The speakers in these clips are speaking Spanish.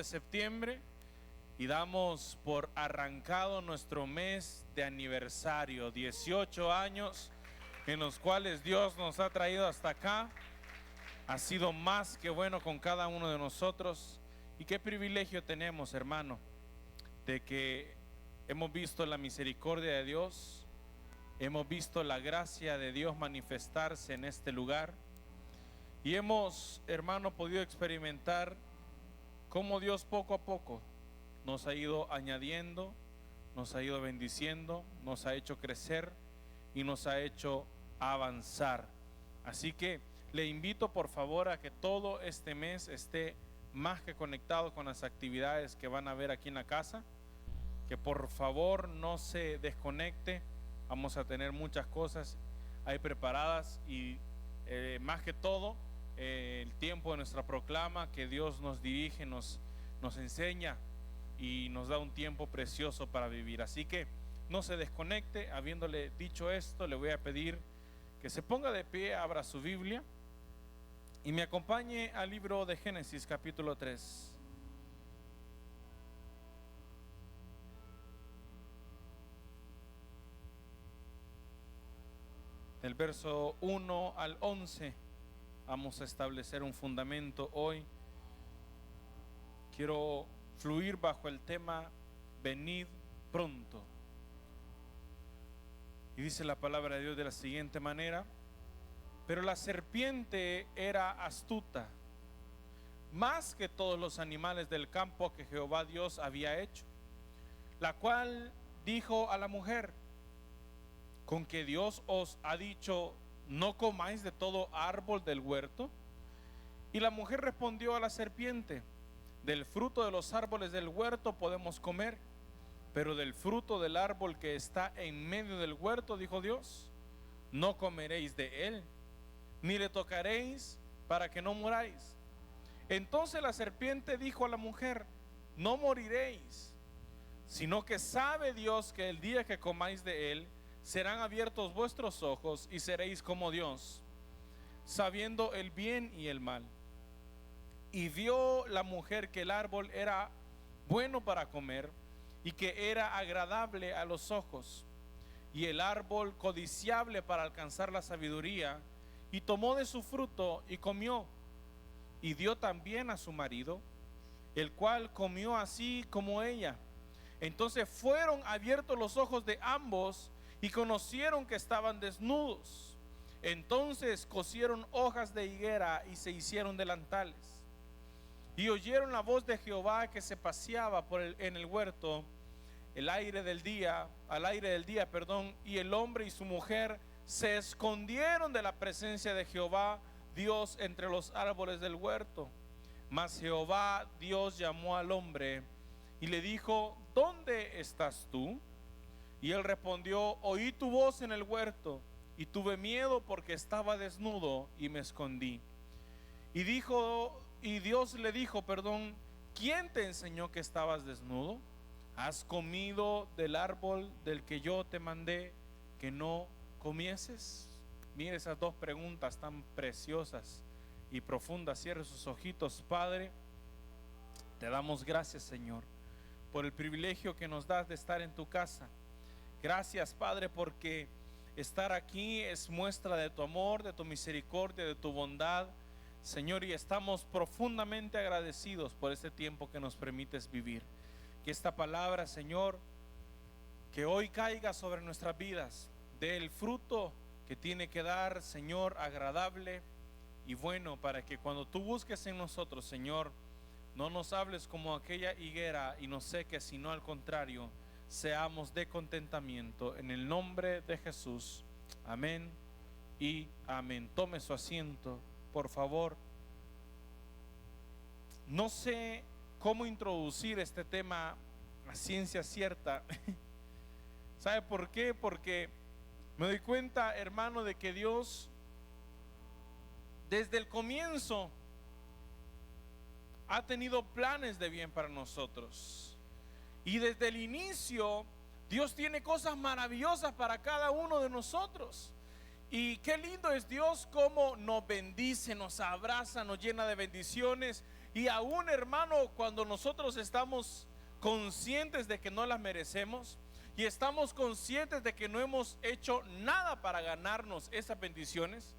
de septiembre y damos por arrancado nuestro mes de aniversario, 18 años en los cuales Dios nos ha traído hasta acá. Ha sido más que bueno con cada uno de nosotros. Y qué privilegio tenemos, hermano, de que hemos visto la misericordia de Dios, hemos visto la gracia de Dios manifestarse en este lugar y hemos, hermano, podido experimentar cómo Dios poco a poco nos ha ido añadiendo, nos ha ido bendiciendo, nos ha hecho crecer y nos ha hecho avanzar. Así que le invito por favor a que todo este mes esté más que conectado con las actividades que van a ver aquí en la casa, que por favor no se desconecte. Vamos a tener muchas cosas ahí preparadas y más que todo el tiempo de nuestra proclama que Dios nos dirige, nos enseña y nos da un tiempo precioso para vivir. Así que no se desconecte. Habiéndole dicho esto, le voy a pedir que se ponga de pie, abra su Biblia y me acompañe al libro de Génesis capítulo 3. Del verso 1 al 11 vamos a establecer un fundamento hoy. Quiero fluir bajo el tema venid pronto. Y dice la palabra de Dios de la siguiente manera: pero la serpiente era astuta, más que todos los animales del campo que Jehová Dios había hecho, la cual dijo a la mujer: ¿con que Dios os ha dicho, no comáis de todo árbol del huerto? Y la mujer respondió a la serpiente: del fruto de los árboles del huerto podemos comer, pero del fruto del árbol que está en medio del huerto, dijo Dios, no comeréis de él, ni le tocaréis para que no muráis. Entonces la serpiente dijo a la mujer: no moriréis, sino que sabe Dios que el día que comáis de él, serán abiertos vuestros ojos y seréis como Dios, sabiendo el bien y el mal. Y vio la mujer que el árbol era bueno para comer y que era agradable a los ojos, y el árbol codiciable para alcanzar la sabiduría, y tomó de su fruto y comió, y dio también a su marido, el cual comió así como ella. Entonces fueron abiertos los ojos de ambos y conocieron que estaban desnudos. Entonces cosieron hojas de higuera y se hicieron delantales. Y oyeron la voz de Jehová que se paseaba en el huerto al aire del día, y el hombre y su mujer se escondieron de la presencia de Jehová Dios entre los árboles del huerto. Mas Jehová Dios llamó al hombre y le dijo: ¿dónde estás tú? Y él respondió: oí tu voz en el huerto y tuve miedo porque estaba desnudo y me escondí. Y Dios le dijo: ¿quién te enseñó que estabas desnudo? ¿Has comido del árbol del que yo te mandé que no comieses? Mire esas dos preguntas tan preciosas y profundas. Cierre sus ojitos. Padre, te damos gracias, Señor, por el privilegio que nos das de estar en tu casa. Gracias, Padre, porque estar aquí es muestra de tu amor, de tu misericordia, de tu bondad, Señor, y estamos profundamente agradecidos por este tiempo que nos permites vivir. Que esta palabra, Señor, que hoy caiga sobre nuestras vidas, dé el fruto que tiene que dar, Señor, agradable y bueno, para que cuando tú busques en nosotros, Señor, no nos hables como aquella higuera y nos seques, sino al contrario, seamos de contentamiento. En el nombre de Jesús, amén y amén. Tome su asiento, por favor. No sé cómo introducir este tema a ciencia cierta. ¿Sabe por qué? Porque me doy cuenta, hermano, de que Dios desde el comienzo ha tenido planes de bien para nosotros. Y desde el inicio Dios tiene cosas maravillosas para cada uno de nosotros. Y qué lindo es Dios, cómo nos bendice, nos abraza, nos llena de bendiciones. Y aún, hermano, cuando nosotros estamos conscientes de que no las merecemos y estamos conscientes de que no hemos hecho nada para ganarnos esas bendiciones,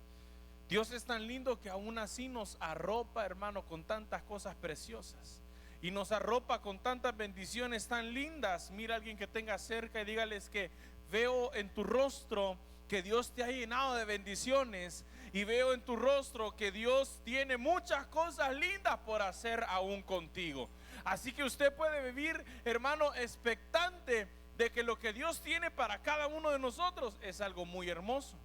Dios es tan lindo que aún así nos arropa, hermano, con tantas cosas preciosas. Y nos arropa con tantas bendiciones tan lindas. Mira a alguien que tenga cerca y dígales que veo en tu rostro que Dios te ha llenado de bendiciones. Y veo en tu rostro que Dios tiene muchas cosas lindas por hacer aún contigo. Así que usted puede vivir, hermano, expectante de que lo que Dios tiene para cada uno de nosotros es algo muy hermoso.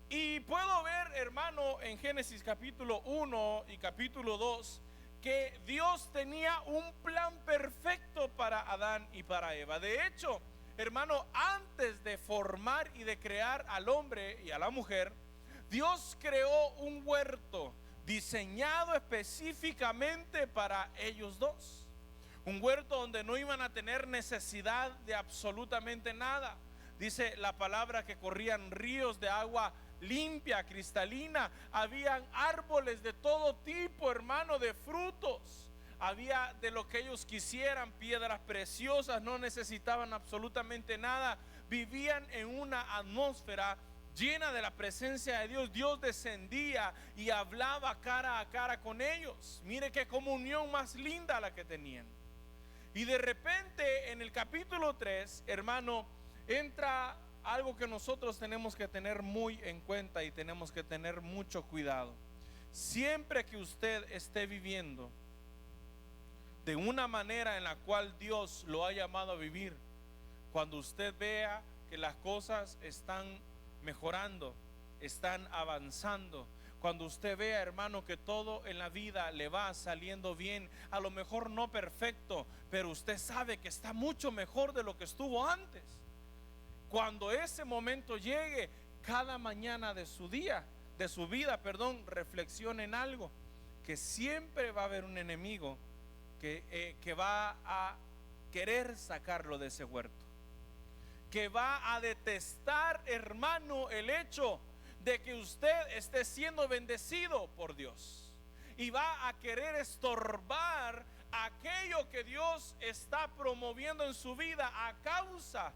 Y puedo ver, hermano, en Génesis capítulo 1 y capítulo 2, que Dios tenía un plan perfecto para Adán y para Eva. De hecho, hermano, antes de formar y de crear al hombre y a la mujer, Dios creó un huerto diseñado específicamente para ellos dos. Un huerto donde no iban a tener necesidad de absolutamente nada. Dice la palabra que corrían ríos de agua limpia, cristalina. Habían árboles de todo tipo, hermano, de frutos. Había de lo que ellos quisieran, piedras preciosas, no necesitaban absolutamente nada. Vivían en una atmósfera llena de la presencia de Dios. Dios descendía y hablaba cara a cara con ellos. Mire qué comunión más linda la que tenían. Y de repente en el capítulo 3, hermano, entra algo que nosotros tenemos que tener muy en cuenta y tenemos que tener mucho cuidado. Siempre que usted esté viviendo de una manera en la cual Dios lo ha llamado a vivir, cuando usted vea que las cosas están mejorando, están avanzando, cuando usted vea, hermano, que todo en la vida le va saliendo bien, a lo mejor no perfecto, pero usted sabe que está mucho mejor de lo que estuvo antes. Cuando ese momento llegue, cada mañana de su día, de su vida, reflexione en algo, que siempre va a haber un enemigo que va a querer sacarlo de ese huerto, que va a detestar, hermano, el hecho de que usted esté siendo bendecido por Dios, y va a querer estorbar aquello que Dios está promoviendo en su vida a causa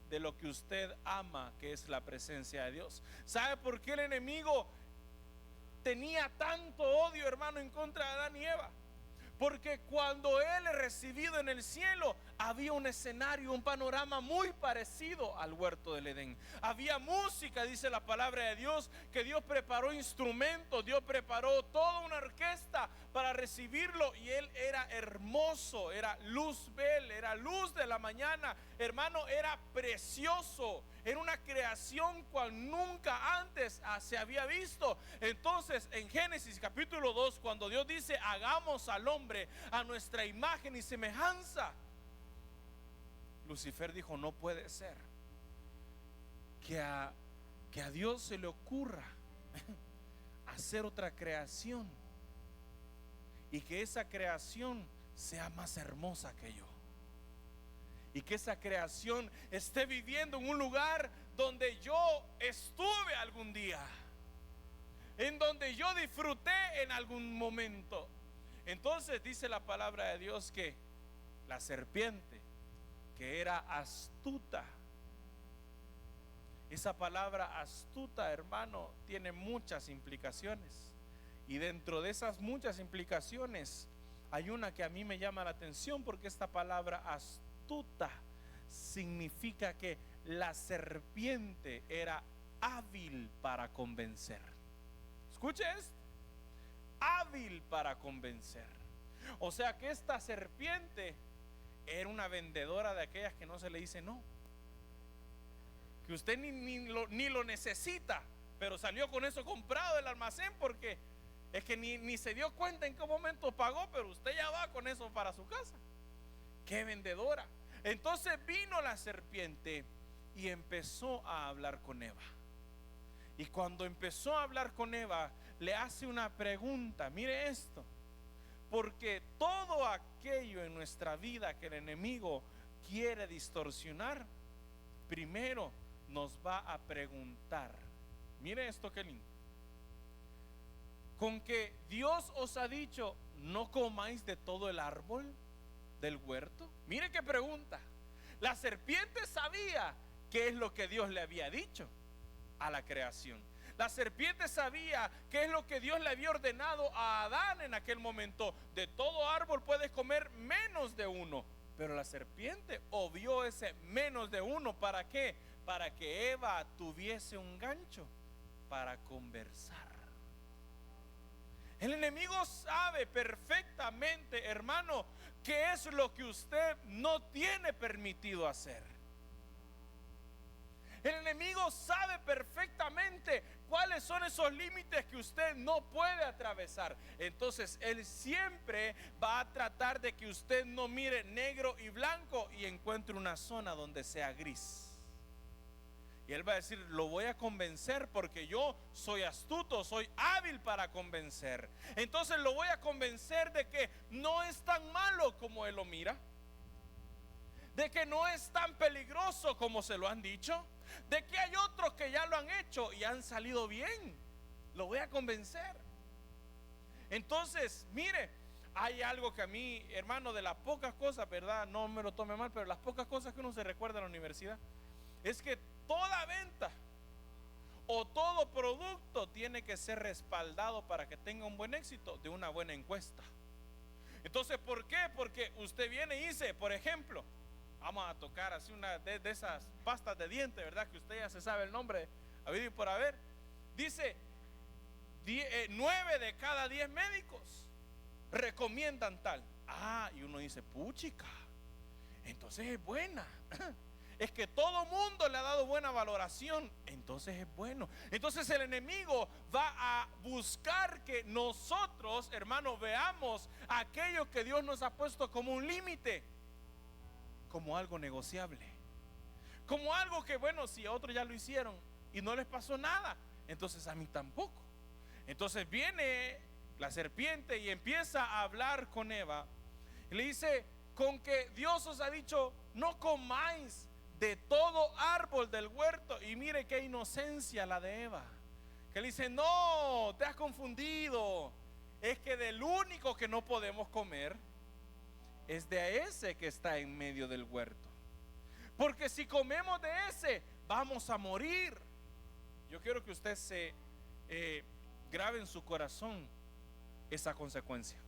de lo que usted ama, que es la presencia de Dios. ¿Sabe por qué el enemigo tenía tanto odio, hermano, en contra de Adán y Eva? Porque cuando él es recibido en el cielo, había un escenario, un panorama muy parecido al huerto del Edén. Había música, dice la palabra de Dios, que Dios preparó instrumentos, Dios preparó toda una orquesta para recibirlo, y él era hermoso, era luzbel, era luz de la mañana, hermano, era precioso, era una creación cual nunca antes se había visto. Entonces en Génesis capítulo 2, cuando Dios dice hagamos al hombre a nuestra imagen y semejanza, Lucifer dijo: no puede ser que a Dios se le ocurra hacer otra creación y que esa creación sea más hermosa que yo, y que esa creación esté viviendo en un lugar donde yo estuve algún día, en donde yo disfruté en algún momento. Entonces dice la palabra de Dios que la serpiente, que era astuta, esa palabra astuta, hermano, tiene muchas implicaciones, y dentro de esas muchas implicaciones hay una que a mí me llama la atención, porque esta palabra astuta significa que la serpiente era hábil para convencer. Escuche esto: hábil para convencer. O sea que esta serpiente era una vendedora de aquellas que no se le dice no, que usted ni lo necesita, pero salió con eso comprado del almacén, porque es que ni se dio cuenta en qué momento pagó, pero usted ya va con eso para su casa. ¡Qué vendedora! Entonces vino la serpiente y empezó a hablar con Eva. Y cuando empezó a hablar con Eva, le hace una pregunta. Mire esto: porque todo aquello en nuestra vida que el enemigo quiere distorsionar, primero nos va a preguntar. Mire esto, qué lindo. con que Dios os ha dicho, no comáis de todo el árbol del huerto. Mire qué pregunta. La serpiente sabía qué es lo que Dios le había dicho a la creación. La serpiente sabía qué es lo que Dios le había ordenado a Adán en aquel momento. De todo árbol puedes comer menos de uno. Pero la serpiente obvió ese menos de uno. ¿Para qué? Para que Eva tuviese un gancho para conversar. El enemigo sabe perfectamente, hermano, qué es lo que usted no tiene permitido hacer. El enemigo sabe perfectamente cuáles son esos límites que usted no puede atravesar. Entonces él siempre va a tratar de que usted no mire negro y blanco y encuentre una zona donde sea gris. Y él va a decir, lo voy a convencer porque yo soy astuto, soy hábil para convencer. Entonces lo voy a convencer de que no es tan malo como él lo mira, de que no es tan peligroso como se lo han dicho, de que hay otros que ya lo han hecho y han salido bien. Lo voy a convencer. Entonces, mire, hay algo que a mí, hermano, de las pocas cosas, ¿verdad? No me lo tome mal, pero las pocas cosas que uno se recuerda en la universidad es que toda venta o todo producto tiene que ser respaldado para que tenga un buen éxito de una buena encuesta. Entonces, ¿por qué? Porque usted viene y dice, por ejemplo, vamos a tocar así una de esas pastas de dientes, ¿verdad? Que usted ya se sabe el nombre, habido y por haber. Dice, 9 de cada 10 médicos recomiendan tal. Y uno dice, puchica, entonces es buena. Es que todo mundo le ha dado buena valoración, entonces es bueno. Entonces el enemigo va a buscar que nosotros, hermanos, veamos aquello que Dios nos ha puesto como un límite, como algo negociable, como algo que, bueno, si a otros ya lo hicieron y no les pasó nada, entonces a mí tampoco. Entonces viene la serpiente y empieza a hablar con Eva y le dice, con que Dios os ha dicho, no comáis de todo árbol del huerto. Y mire qué inocencia la de Eva, que le dice, no, te has confundido, es que del único que no podemos comer es de ese que está en medio del huerto, porque si comemos de ese vamos a morir. Yo quiero que usted se grabe en su corazón esa consecuencia.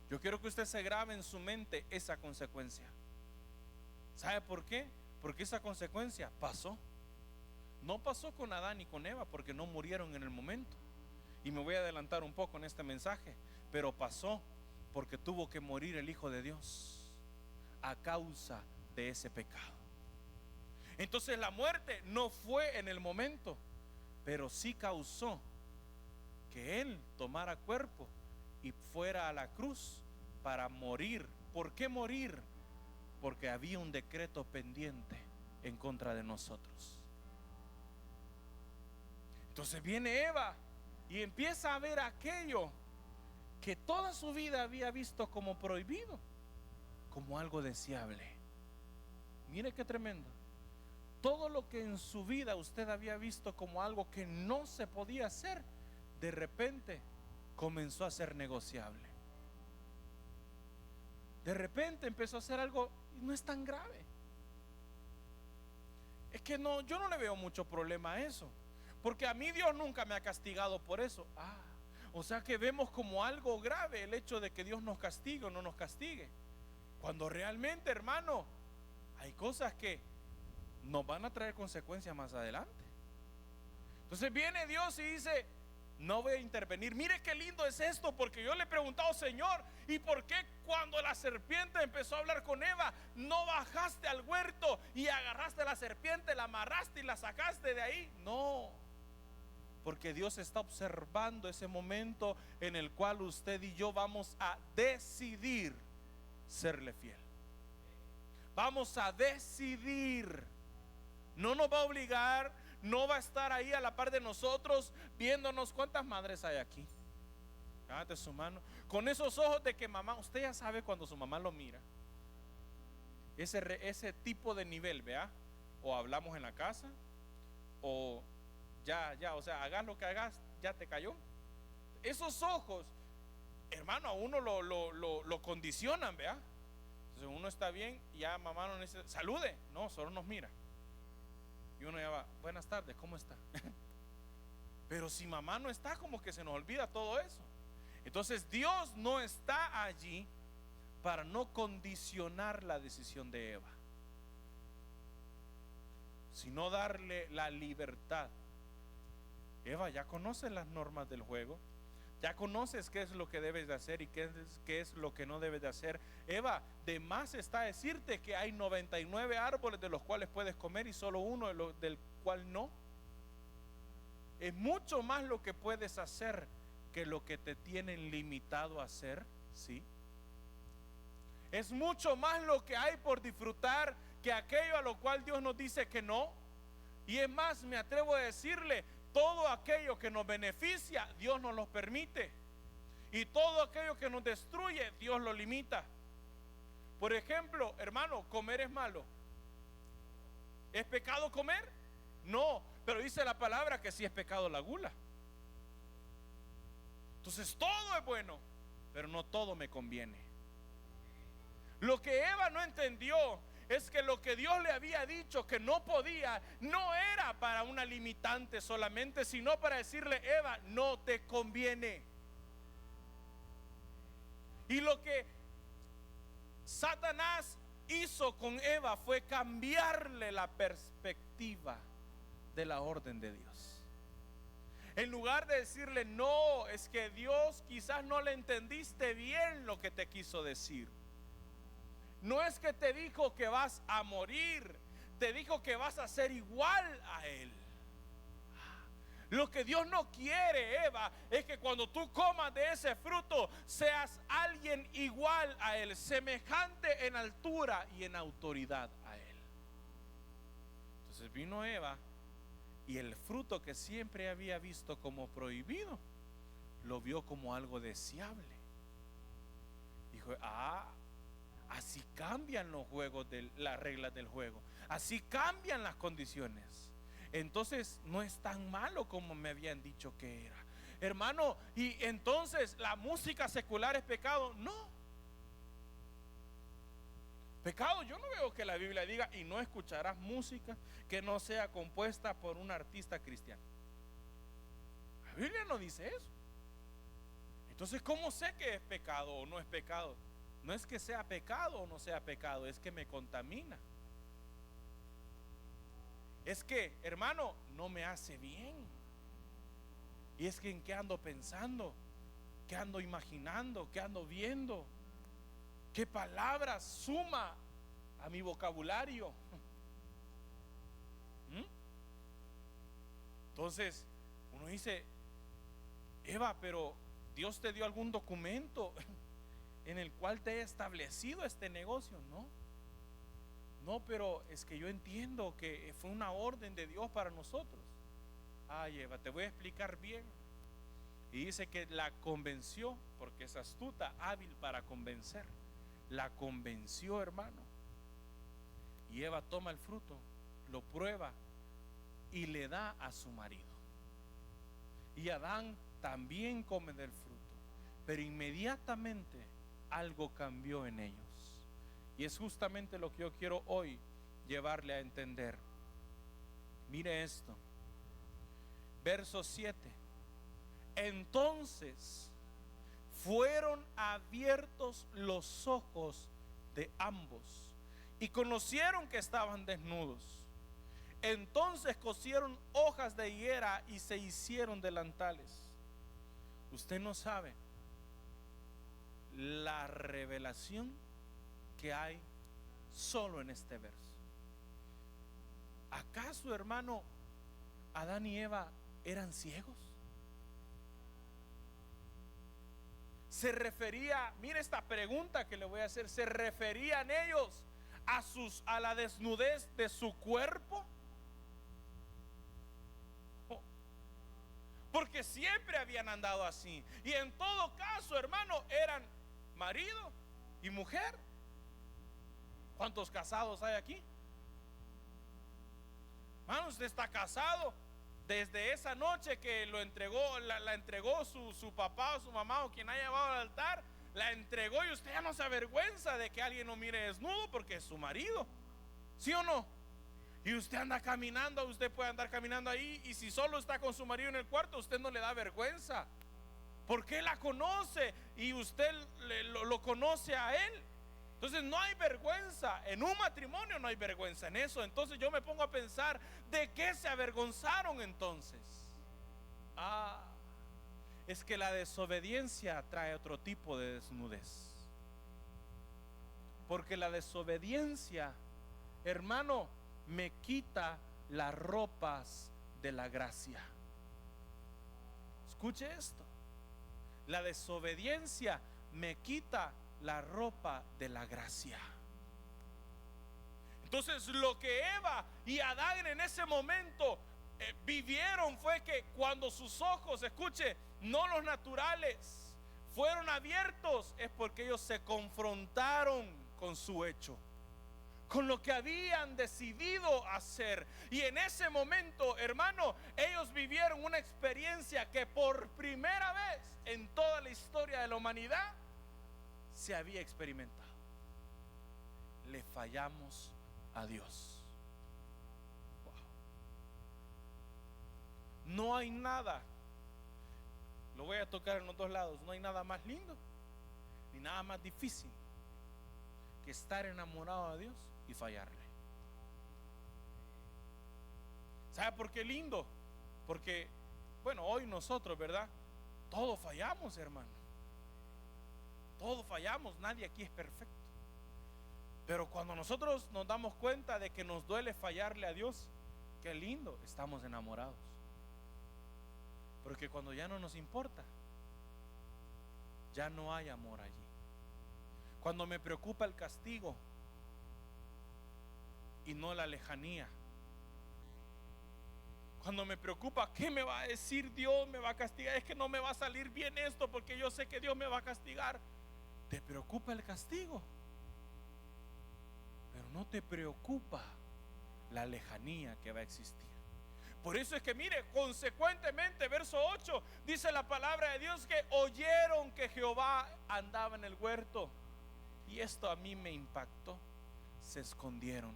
Yo quiero que usted se grabe en su mente esa consecuencia. ¿Sabe por qué? Porque esa consecuencia pasó. No pasó con Adán y con Eva porque no murieron en el momento. Y me voy a adelantar un poco en este mensaje, pero pasó porque tuvo que morir el Hijo de Dios a causa de ese pecado. Entonces la muerte no fue en el momento, pero sí causó que Él tomara cuerpo y fuera a la cruz para morir. ¿Por qué morir? Porque había un decreto pendiente en contra de nosotros. Entonces viene Eva y empieza a ver aquello que toda su vida había visto como prohibido, como algo deseable. Mire qué tremendo. Todo lo que en su vida usted había visto como algo que no se podía hacer, de repente comenzó a ser negociable. De repente empezó a hacer algo y no es tan grave. Es que no, yo no le veo mucho problema a eso, porque a mí Dios nunca me ha castigado por eso. O sea que vemos como algo grave el hecho de que Dios nos castigue o no nos castigue, cuando realmente, hermano, hay cosas que nos van a traer consecuencias más adelante. Entonces viene Dios y dice, no voy a intervenir. Mire qué lindo es esto, porque yo le he preguntado, Señor, ¿y por qué cuando la serpiente empezó a hablar con Eva, no bajaste al huerto y agarraste a la serpiente, la amarraste y la sacaste de ahí? No, porque Dios está observando ese momento en el cual usted y yo vamos a decidir serle fiel. Vamos a decidir. No nos va a obligar, no va a estar ahí a la par de nosotros viéndonos. ¿Cuántas madres hay aquí? Levante su mano. Con esos ojos de que mamá, usted ya sabe cuando su mamá lo mira. Ese tipo de nivel, vea. O hablamos en la casa, o ya, o sea, hagas lo que hagas, ya te cayó. esos ojos, hermano, a uno lo condicionan, ¿vea? Entonces uno está bien y ya mamá no necesita, salude, no, solo nos mira. Y uno ya va, buenas tardes, ¿cómo está? Pero si mamá no está, como que se nos olvida todo eso. Entonces Dios no está allí para no condicionar la decisión de Eva, sino darle la libertad. Eva, ya conoces las normas del juego, ya conoces qué es lo que debes de hacer y qué es lo que no debes de hacer. Eva, de más está decirte que hay 99 árboles de los cuales puedes comer y solo uno del cual no. Es mucho más lo que puedes hacer que lo que te tienen limitado a hacer, ¿sí? Es mucho más lo que hay por disfrutar que aquello a lo cual Dios nos dice que no. Y es más, me atrevo a decirle, todo aquello que nos beneficia, Dios nos lo permite. Y todo aquello que nos destruye, Dios lo limita. Por ejemplo, hermano, comer es malo. ¿Es pecado comer? No, pero dice la palabra que sí es pecado la gula. Entonces todo es bueno, pero no todo me conviene. Lo que Eva no entendió es que lo que Dios le había dicho que no podía, no era para una limitante solamente, sino para decirle, Eva, no te conviene. Y lo que Satanás hizo con Eva fue cambiarle la perspectiva de la orden de Dios. En lugar de decirle, no, es que Dios quizás no le entendiste bien lo que te quiso decir. No es que te dijo que vas a morir, te dijo que vas a ser igual a Él. Lo que Dios no quiere, Eva, es que cuando tú comas de ese fruto seas alguien igual a Él, semejante en altura y en autoridad a Él. Entonces vino Eva y el fruto que siempre había visto como prohibido, lo vio como algo deseable. Dijo, así cambian los juegos, las reglas del juego, así cambian las condiciones. Entonces no es tan malo como me habían dicho que era, hermano. Y entonces la música secular es pecado. No, pecado, yo no veo que la Biblia diga, y no escucharás música que no sea compuesta por un artista cristiano. La Biblia no dice eso. Entonces, ¿cómo sé que es pecado o no es pecado? No es que sea pecado o no sea pecado, es que me contamina. Es que, hermano, no me hace bien. Y es que en qué ando pensando, qué ando imaginando, qué ando viendo, qué palabras suma a mi vocabulario. Entonces, uno dice, Eva, pero Dios te dio algún documento en el cual te he establecido este negocio. No, pero es que yo entiendo que fue una orden de Dios para nosotros. Ay, Eva, te voy a explicar bien. Y dice que la convenció, porque es astuta, hábil para convencer. La convenció, hermano. Y Eva toma el fruto, lo prueba y le da a su marido. Y Adán también come del fruto, pero inmediatamente algo cambió en ellos. Y es justamente lo que yo quiero hoy llevarle a entender. Mire esto, verso 7. Entonces fueron abiertos los ojos de ambos y conocieron que estaban desnudos. Entonces cosieron hojas de higuera y se hicieron delantales. Usted no sabe la revelación que hay solo en este verso. ¿Acaso, hermano, Adán y Eva eran ciegos? Se refería, mire esta pregunta que le voy a hacer, ¿se referían ellos a la desnudez de su cuerpo? Porque siempre habían andado así. Y en todo caso, hermano, eran marido y mujer. ¿Cuántos casados hay aquí? Hermano, usted está casado. Desde esa noche que lo entregó, la entregó su papá o su mamá o quien haya llevado al altar, la entregó, y usted ya no se avergüenza de que alguien lo mire desnudo porque es su marido, ¿sí o no? Y usted anda caminando, usted puede andar caminando ahí, y si solo está con su marido en el cuarto, usted no le da vergüenza, porque él la conoce y usted lo conoce a él. Entonces no hay vergüenza en un matrimonio, no hay vergüenza en eso. Entonces yo me pongo a pensar, ¿de qué se avergonzaron entonces? Es que la desobediencia trae otro tipo de desnudez. Porque la desobediencia, hermano, me quita las ropas de la gracia. Escuche esto. La desobediencia me quita la ropa de la gracia. Entonces lo que Eva y Adán en ese momento vivieron fue que cuando sus ojos, escuche, no los naturales, fueron abiertos, es porque ellos se confrontaron con su hecho, con lo que habían decidido hacer. Y en ese momento, hermano, ellos vivieron una experiencia que por primera vez en toda la historia de la humanidad se había experimentado. Le fallamos a Dios. Wow. No hay nada, lo voy a tocar en los dos lados, no hay nada más lindo ni nada más difícil que estar enamorado de Dios y fallarle. ¿Sabe por qué lindo? Porque, bueno, hoy nosotros, ¿verdad? Todos fallamos, hermano. Todos fallamos, nadie aquí es perfecto. Pero cuando nosotros nos damos cuenta de que nos duele fallarle a Dios, qué lindo, estamos enamorados. Porque cuando ya no nos importa, ya no hay amor allí. Cuando me preocupa el castigo y no la lejanía. Cuando me preocupa, ¿qué me va a decir Dios? ¿Me va a castigar? Es que no me va a salir bien esto porque yo sé que Dios me va a castigar. Te preocupa el castigo, pero no te preocupa la lejanía que va a existir. Por eso es que mire, consecuentemente, verso 8, dice la palabra de Dios que oyeron que Jehová andaba en el huerto. Y esto a mí me impactó. Se escondieron.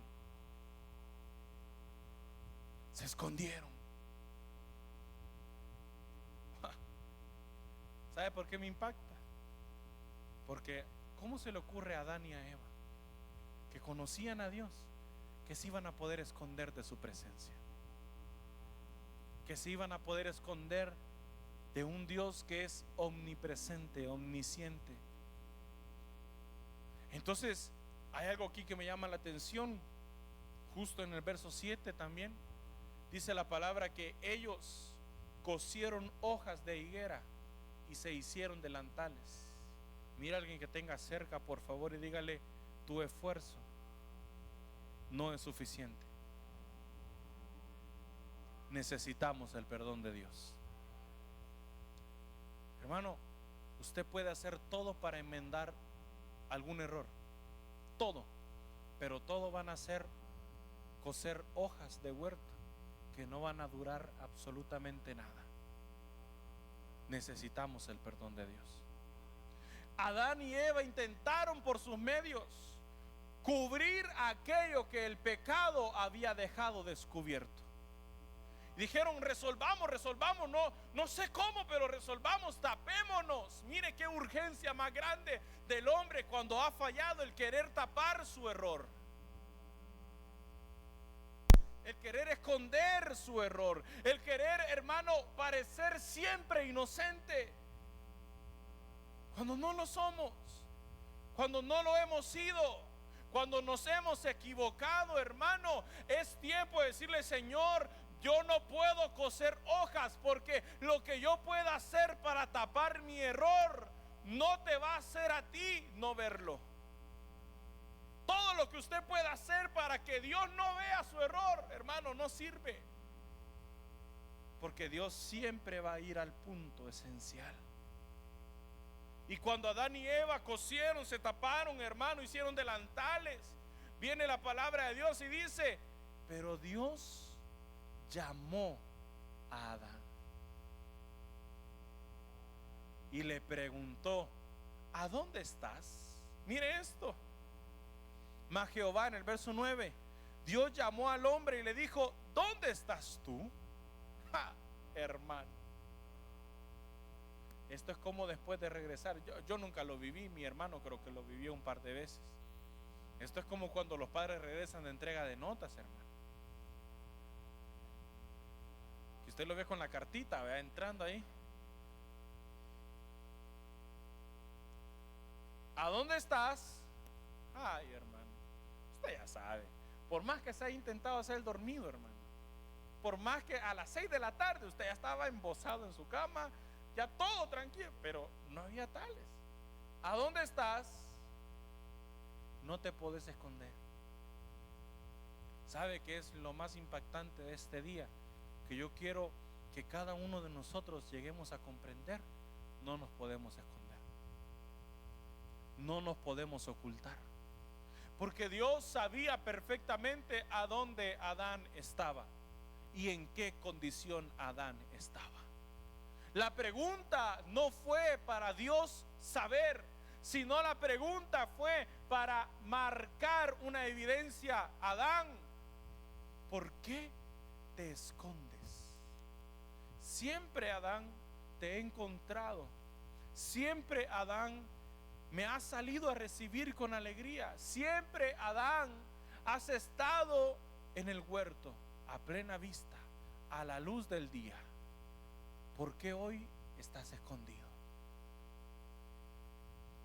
Se escondieron. ¿Sabe por qué me impacta? Porque ¿cómo se le ocurre a Adán y a Eva, que conocían a Dios, que se iban a poder esconder de su presencia? Que se iban a poder esconder de un Dios que es omnipresente, omnisciente. Entonces hay algo aquí que me llama la atención. Justo en el verso 7 también dice la palabra que ellos cosieron hojas de higuera y se hicieron delantales. Mira a alguien que tenga cerca, por favor, y dígale: tu esfuerzo no es suficiente. Necesitamos el perdón de Dios. Hermano, usted puede hacer todo para enmendar algún error, todo, pero todo van a ser coser hojas de huerto que no van a durar absolutamente nada. Necesitamos el perdón de Dios. Adán y Eva intentaron por sus medios cubrir aquello que el pecado había dejado descubierto. Dijeron: resolvamos, no sé cómo, pero resolvamos, tapémonos. Mire qué urgencia más grande del hombre cuando ha fallado, el querer tapar su error, el querer esconder su error, el querer, hermano, parecer siempre inocente, cuando no lo somos, cuando no lo hemos sido, cuando nos hemos equivocado, hermano. Es tiempo de decirle: Señor, yo no puedo coser hojas, porque lo que yo pueda hacer para tapar mi error no te va a hacer a ti no verlo. Todo lo que usted pueda hacer para que Dios no vea su error, hermano, no sirve, porque Dios siempre va a ir al punto esencial. Y cuando Adán y Eva cosieron, se taparon, hermano, hicieron delantales, viene la palabra de Dios y dice: pero Dios llamó a Adán y le preguntó: ¿a dónde estás? Mire esto. Mas Jehová, en el verso 9, Dios llamó al hombre y le dijo: ¿dónde estás tú? ¡Ja, hermano! Esto es como después de regresar. Yo nunca lo viví, mi hermano creo que lo vivió un par de veces. Esto es como cuando los padres regresan de entrega de notas, hermano. Que usted lo ve con la cartita, vea, entrando ahí. ¿A dónde estás? Ay, hermano, usted ya sabe. Por más que se haya intentado hacer el dormido, hermano, por más que a las 6 de la tarde usted ya estaba embozado en su cama, ya todo tranquilo, pero no había tales. ¿A dónde estás? No te puedes esconder. ¿Sabe qué es lo más impactante de este día? Que yo quiero que cada uno de nosotros lleguemos a comprender. No nos podemos esconder. No nos podemos ocultar. Porque Dios sabía perfectamente a dónde Adán estaba y en qué condición Adán estaba. La pregunta no fue para Dios saber, sino la pregunta fue para marcar una evidencia. Adán, ¿por qué te escondes? Siempre, Adán, te he encontrado. Siempre, Adán, me has salido a recibir con alegría. Siempre, Adán, has estado en el huerto a plena vista, a la luz del día. ¿Por qué hoy estás escondido?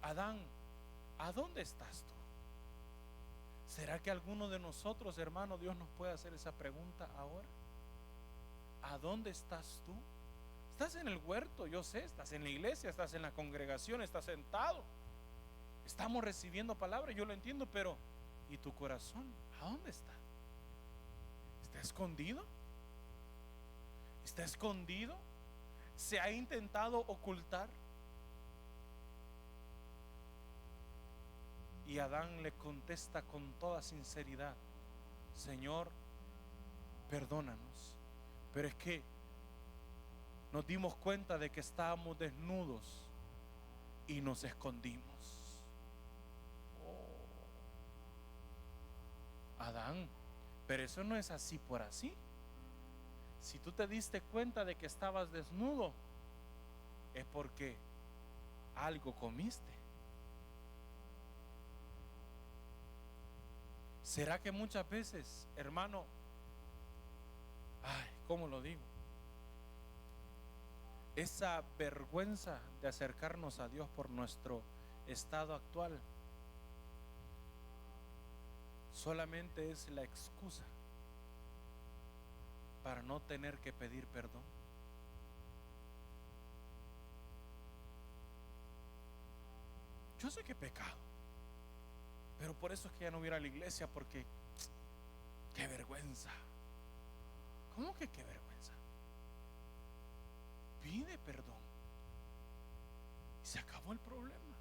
Adán, ¿a dónde estás tú? ¿Será que alguno de nosotros, hermano, Dios nos puede hacer esa pregunta ahora? ¿A dónde estás tú? Estás en el huerto, yo sé, estás en la iglesia, estás en la congregación, estás sentado. Estamos recibiendo palabra, yo lo entiendo, pero ¿y tu corazón? ¿A dónde está? ¿Está escondido? ¿Está escondido? ¿Se ha intentado ocultar? Y Adán le contesta con toda sinceridad: Señor, perdónanos, pero es que nos dimos cuenta de que estábamos desnudos y nos escondimos. Adán, pero eso no es así por así. Si tú te diste cuenta de que estabas desnudo, es porque algo comiste. ¿Será que muchas veces, hermano, ¿cómo lo digo? Esa vergüenza de acercarnos a Dios por nuestro estado actual solamente es la excusa para no tener que pedir perdón? Yo sé que he pecado, pero por eso es que ya no voy a ir a la iglesia, porque qué vergüenza. ¿Cómo que qué vergüenza? Pide perdón y se acabó el problema.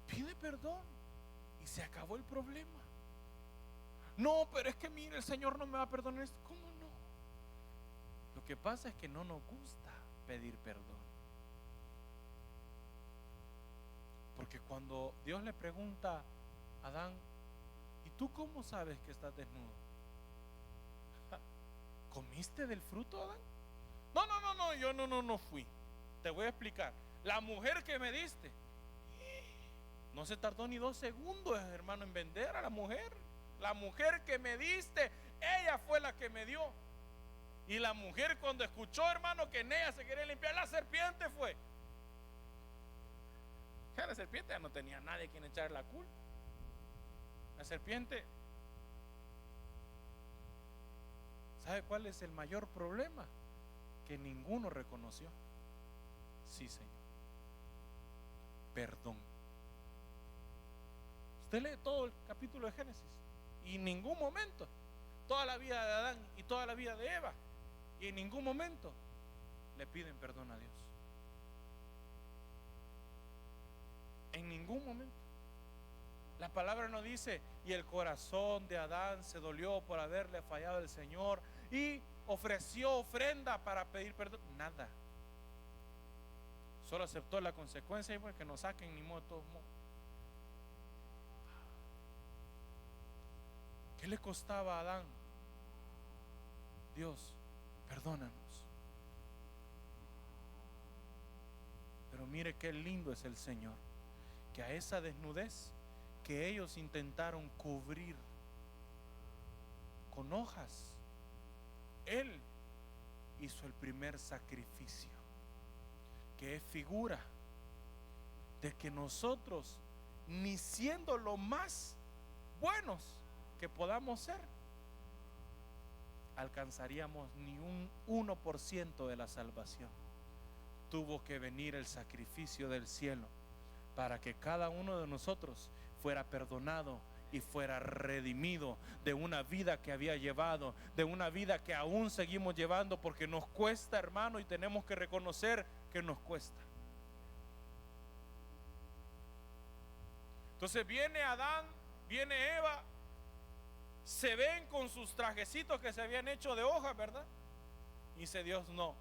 Pide perdón y se acabó el problema. No, pero es que mire, el Señor no me va a perdonar esto. ¿Cómo no? Lo que pasa es que no nos gusta pedir perdón. Porque cuando Dios le pregunta a Adán: ¿y tú cómo sabes que estás desnudo? ¿Comiste del fruto, Adán? No, yo no fui. Te voy a explicar. La mujer que me diste, no se tardó ni 2 segundos, hermano, en vender a la mujer. La mujer que me diste, ella fue la que me dio. Y la mujer, cuando escuchó, hermano, que en ella se quería limpiar, la serpiente fue. La serpiente ya no tenía nadie a quien echar la culpa. La serpiente, ¿sabe cuál es el mayor problema? Que ninguno reconoció. Sí, Señor, perdón. Usted lee todo el capítulo de Génesis y en ningún momento, toda la vida de Adán y toda la vida de Eva, y en ningún momento le piden perdón a Dios. En ningún momento. La palabra nos dice: y el corazón de Adán se dolió por haberle fallado al Señor, y ofreció ofrenda para pedir perdón, nada. Solo aceptó la consecuencia y que nos saquen ni modo, de todos modos. ¿Qué le costaba a Adán? Dios, perdónanos. Pero mire qué lindo es el Señor, que a esa desnudez que ellos intentaron cubrir con hojas, Él hizo el primer sacrificio, que es figura de que nosotros, ni siendo lo más buenos que podamos ser, alcanzaríamos ni un 1% de la salvación. Tuvo que venir el sacrificio del cielo para que cada uno de nosotros fuera perdonado y fuera redimido de una vida que había llevado, de una vida que aún seguimos llevando, porque nos cuesta, hermano, y tenemos que reconocer que nos cuesta. Entonces viene Adán, viene Eva, se ven con sus trajecitos que se habían hecho de hojas, ¿verdad? Y dice Dios, no,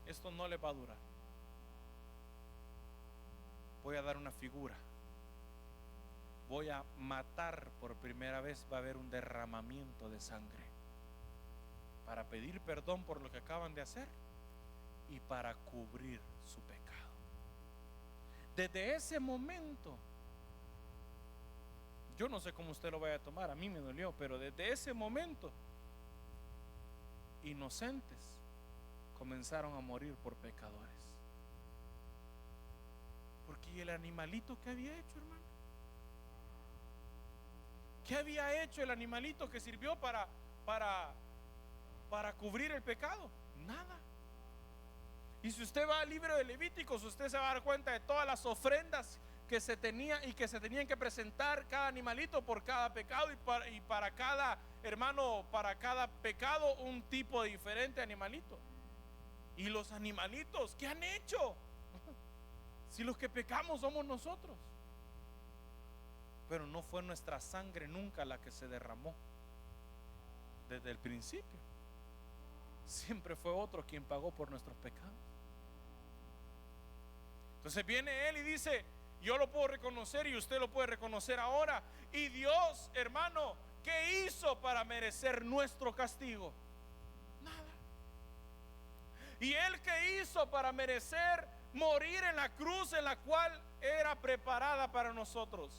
esto no le va a durar. Voy a dar una figura. Voy a matar por primera vez, va a haber un derramamiento de sangre para pedir perdón por lo que acaban de hacer y para cubrir su pecado. Desde ese momento, yo no sé cómo usted lo vaya a tomar, a mí me dolió, pero desde ese momento, inocentes comenzaron a morir por pecadores. Porque el animalito que había hecho, hermano, ¿qué había hecho el animalito que sirvió para cubrir el pecado? Nada. Y si usted va al libro de Levíticos, usted se va a dar cuenta de todas las ofrendas que se tenía y que se tenían que presentar cada animalito por cada pecado, y para cada hermano, para cada pecado un tipo de diferente animalito. Y los animalitos, ¿qué han hecho? Si los que pecamos somos nosotros. Pero no fue nuestra sangre nunca la que se derramó desde el principio. Siempre fue otro quien pagó por nuestros pecados. Entonces viene Él y dice, yo lo puedo reconocer y usted lo puede reconocer ahora. Y Dios, hermano, ¿qué hizo para merecer nuestro castigo? Nada. ¿Y Él qué hizo para merecer morir en la cruz en la cual era preparada para nosotros?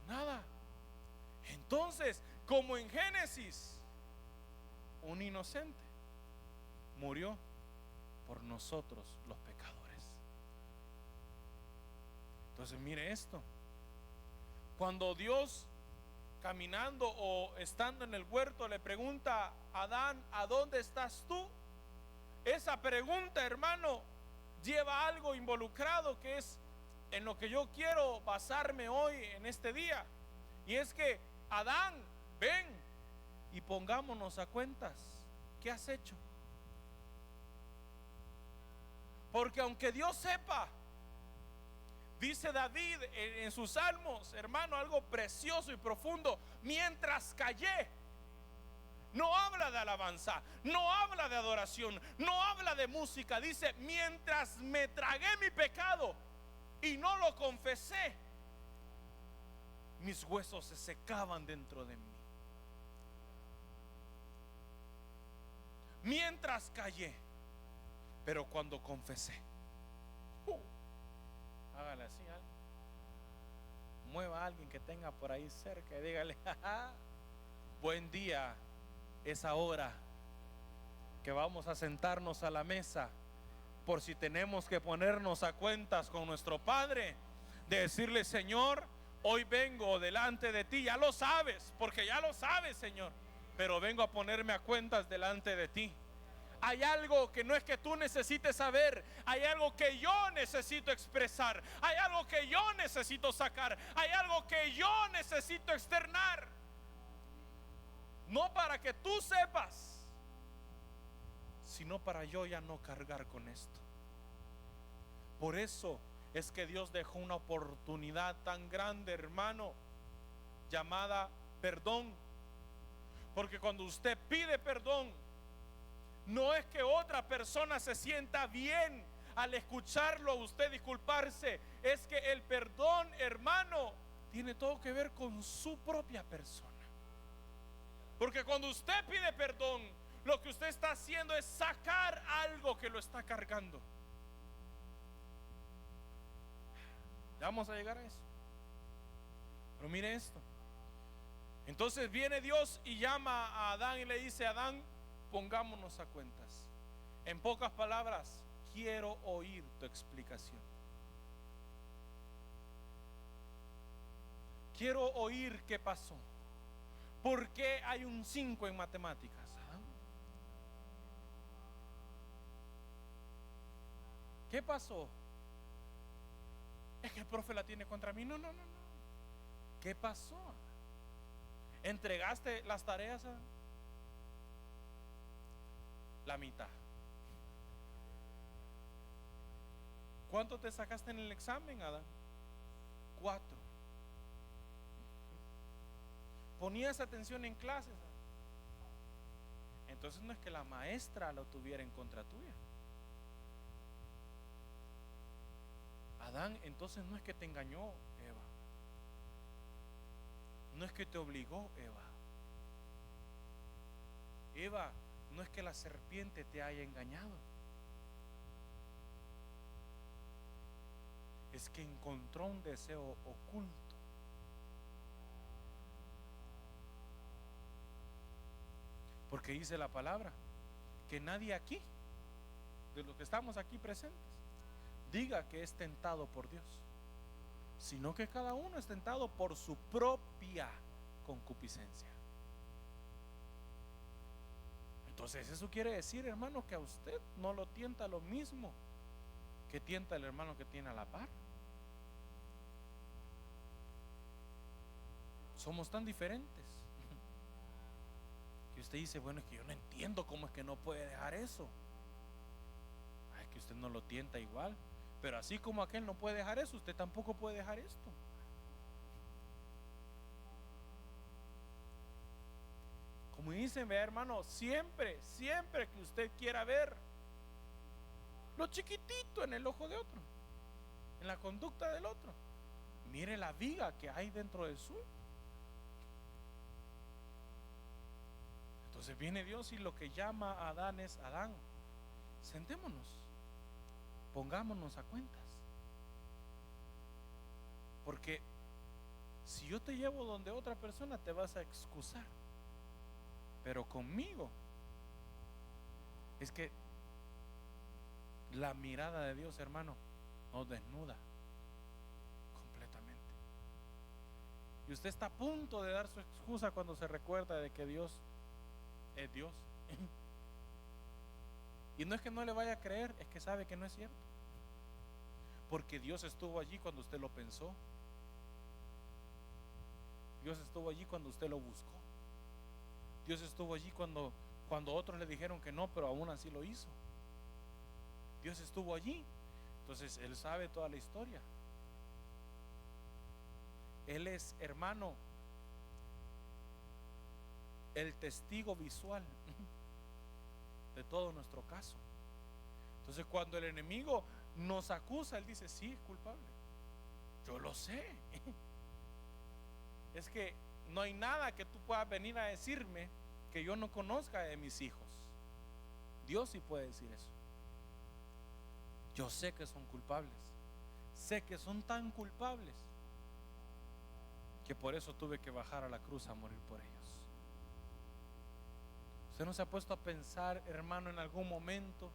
Nada. Entonces, como en Génesis, un inocente murió por nosotros los pecadores. Entonces mire esto, cuando Dios, caminando o estando en el huerto, le pregunta a Adán, ¿a dónde estás tú? Esa pregunta, hermano, lleva algo involucrado, que es en lo que yo quiero basarme hoy en este día. Y es que, Adán, ven y pongámonos a cuentas. ¿Qué has hecho? Porque aunque Dios sepa, dice David en sus salmos, hermano, algo precioso y profundo, mientras callé. No habla de alabanza, no habla de adoración, no habla de música. Dice, mientras me tragué mi pecado y no lo confesé, mis huesos se secaban dentro de mí. Mientras callé, pero cuando confesé, hágale así, mueva a alguien que tenga por ahí cerca y dígale, buen día, es ahora que vamos a sentarnos a la mesa, por si tenemos que ponernos a cuentas con nuestro Padre, de decirle, Señor, hoy vengo delante de ti. Ya lo sabes, porque ya lo sabes, Señor, pero vengo a ponerme a cuentas delante de ti. Hay algo que no es que tú necesites saber, hay algo que yo necesito expresar, hay algo que yo necesito sacar, hay algo que yo necesito externar. No para que tú sepas, sino para yo ya no cargar con esto. Por eso es que Dios dejó una oportunidad tan grande, hermano, llamada perdón. Porque cuando usted pide perdón, No es que otra persona se sienta bien al escucharlo a usted disculparse. Es que el perdón, hermano, tiene todo que ver con su propia persona. Porque cuando usted pide perdón, lo que usted está haciendo es sacar algo que lo está cargando. Ya vamos a llegar a eso. Pero mire esto. Entonces viene Dios y llama a Adán y le dice: Adán, pongámonos a cuentas. En pocas palabras, quiero oír tu explicación. Quiero oír qué pasó. ¿Por qué hay un 5 en matemáticas? ¿Qué pasó? Es que el profe la tiene contra mí. No. ¿Qué pasó? ¿Entregaste las tareas? La mitad. ¿Cuánto te sacaste en el examen, Adán? 4. ¿Ponías atención en clases? Entonces no es que la maestra lo tuviera en contra tuya. Adán, entonces no es que te engañó Eva. No es que te obligó Eva. Eva, no es que la serpiente te haya engañado. Es que encontró un deseo oculto. Porque dice la palabra que nadie aquí, de los que estamos aquí presentes, diga que es tentado por Dios, sino que cada uno es tentado por su propia concupiscencia. Entonces eso quiere decir, hermano, que a usted no lo tienta lo mismo que tienta el hermano que tiene a la par. Somos tan diferentes que usted dice: bueno, es que yo no entiendo cómo es que no puede dejar eso. Es que usted no lo tienta igual. Pero así como aquel no puede dejar eso, usted tampoco puede dejar esto. Como dicen, vea, hermano, siempre que usted quiera ver lo chiquitito en el ojo de otro, en la conducta del otro, mire la viga que hay dentro de su. Entonces viene Dios y lo que llama a Adán es: Adán, sentémonos, pongámonos a cuentas. Porque si yo te llevo donde otra persona, te vas a excusar, pero conmigo es que la mirada de Dios, hermano, nos desnuda completamente. Y usted está a punto de dar su excusa cuando se recuerda de que Dios es Dios. Y no es que no le vaya a creer, es que sabe que no es cierto. Porque Dios estuvo allí cuando usted lo pensó. Dios estuvo allí cuando usted lo buscó. Dios estuvo allí cuando otros le dijeron que no, pero aún así lo hizo. Dios estuvo allí. Entonces Él sabe toda la historia. Él es, hermano, el testigo visual de todo nuestro caso. Entonces cuando el enemigo nos acusa, él dice: sí, es culpable, yo lo sé. Es que no hay nada que tú puedas venir a decirme que yo no conozca de mis hijos. Dios sí puede decir eso. Yo sé que son culpables, sé que son tan culpables que por eso tuve que bajar a la cruz a morir por ellos. ¿Usted no se ha puesto a pensar, hermano, en algún momento,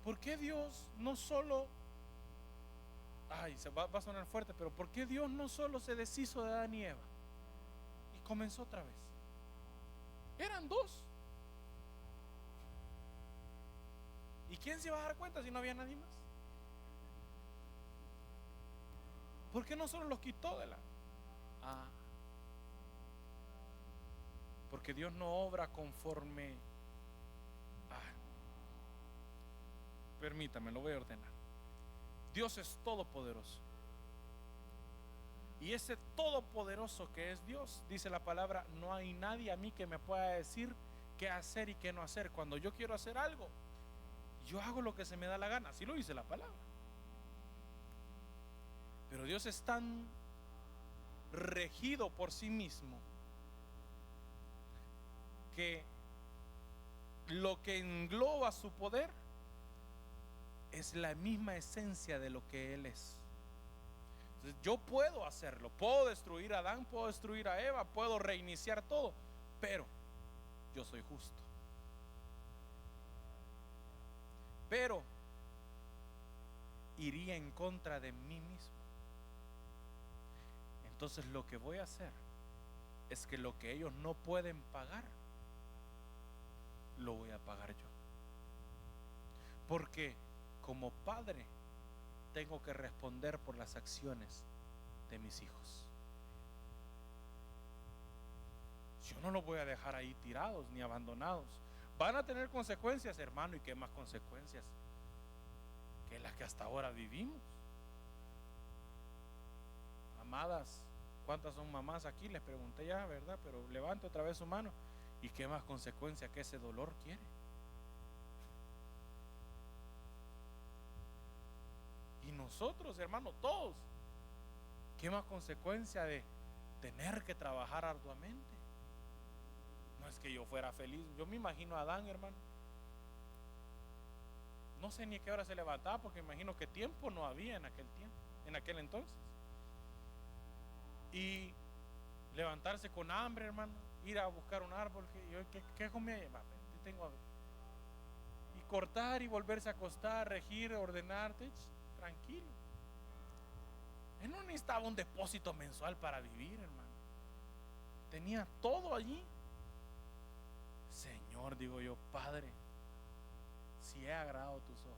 por qué Dios no solo, se va a sonar fuerte, pero por qué Dios no solo se deshizo de Adán y Eva y comenzó otra vez? Eran 2. ¿Y quién se iba a dar cuenta si no había nadie más? ¿Por qué no solo los quitó de la? Porque Dios no obra conforme. Permítame, lo voy a ordenar. Dios es todopoderoso. Y ese todopoderoso que es Dios, dice la palabra: no hay nadie a mí que me pueda decir qué hacer y qué no hacer. Cuando yo quiero hacer algo, yo hago lo que se me da la gana. Así lo dice la palabra. Pero Dios es tan regido por sí mismo que lo que engloba su poder es la misma esencia de lo que Él es. Entonces, yo puedo hacerlo, puedo destruir a Adán, puedo destruir a Eva, puedo reiniciar todo, pero yo soy justo. Pero iría en contra de mí mismo. Entonces lo que voy a hacer es que lo que ellos no pueden pagar, lo voy a pagar yo. Porque como padre tengo que responder por las acciones de mis hijos. Yo no los voy a dejar ahí tirados ni abandonados. Van a tener consecuencias, hermano, y qué más consecuencias que las que hasta ahora vivimos. Amadas, ¿cuántas son mamás aquí? Les pregunté ya, ¿verdad? Pero levante otra vez su mano. ¿Y qué más consecuencia que ese dolor quiere? Y nosotros, hermano, todos, ¿qué más consecuencia de tener que trabajar arduamente? No es que yo fuera feliz. Yo me imagino a Adán, hermano. No sé ni a qué hora se levantaba, porque imagino que tiempo no había en aquel tiempo, en aquel entonces. Y levantarse con hambre, hermano, ir a buscar un árbol. ¿Qué comía? Tengo. Y cortar y volverse a acostar, regir, ordenar, tranquilo. Él no necesitaba un depósito mensual para vivir, hermano. Tenía todo allí. Señor, digo yo, Padre, si he agradado tus ojos,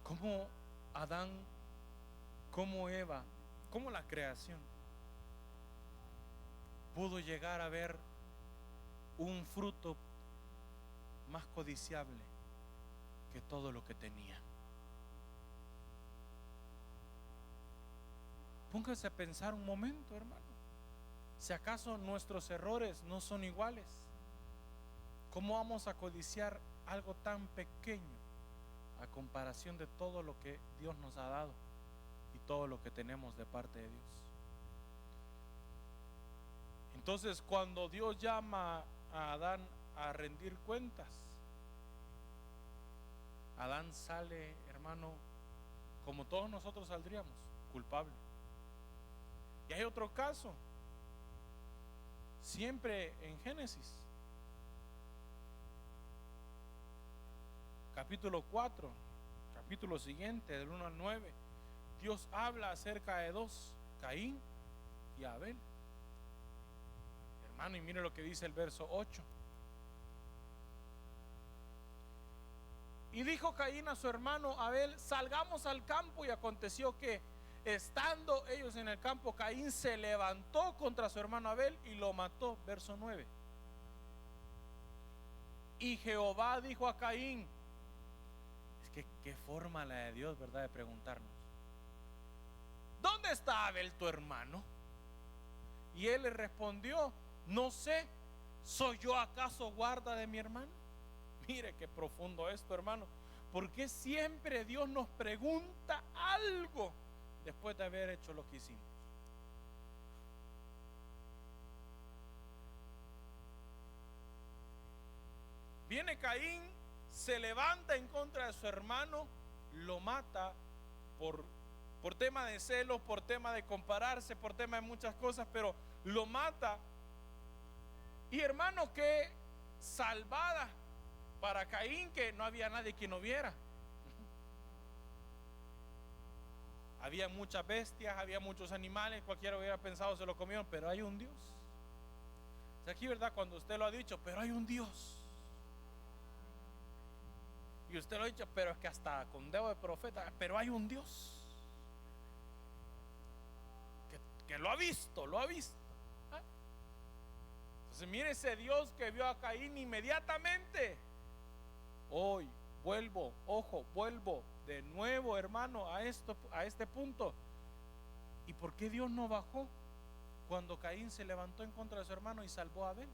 Señor. Como Adán, como Eva, como la creación pudo llegar a ver un fruto más codiciable que todo lo que tenía. Póngase a pensar un momento, hermano. Si acaso nuestros errores no son iguales, ¿cómo vamos a codiciar algo tan pequeño a comparación de todo lo que Dios nos ha dado y todo lo que tenemos de parte de Dios? Entonces, cuando Dios llama a Adán a rendir cuentas, Adán sale, hermano, como todos nosotros saldríamos, culpable. Y hay otro caso, siempre en Génesis, capítulo 4, capítulo siguiente, del 1 al 9, Dios habla acerca de dos, Caín y Abel. Hermano, y mire lo que dice el verso 8. Y dijo Caín a su hermano Abel: salgamos al campo. Y aconteció que, estando ellos en el campo, Caín se levantó contra su hermano Abel y lo mató. Verso 9. Y Jehová dijo a Caín, es que qué forma la de Dios, ¿verdad?, de preguntarnos: ¿dónde está Abel tu hermano? Y él le respondió: no sé, ¿soy yo acaso guarda de mi hermano? Mire qué profundo esto, hermano. Porque siempre Dios nos pregunta algo después de haber hecho lo que hicimos. Viene Caín, se levanta en contra de su hermano, lo mata por tema de celos, por tema de compararse, por tema de muchas cosas, pero lo mata. Y hermano, qué salvada para Caín, que no había nadie que no viera. Había muchas bestias, había muchos animales, cualquiera hubiera pensado se lo comieron, pero hay un Dios. O sea, aquí, ¿verdad?, cuando usted lo ha dicho, pero hay un Dios. Y usted lo ha dicho, pero es que hasta con dedo de profeta, pero hay un Dios que lo ha visto, lo ha visto. Entonces mire, ese Dios que vio a Caín inmediatamente. Hoy vuelvo de nuevo, hermano, a este punto. ¿Y por qué Dios no bajó cuando Caín se levantó en contra de su hermano y salvó a Abel?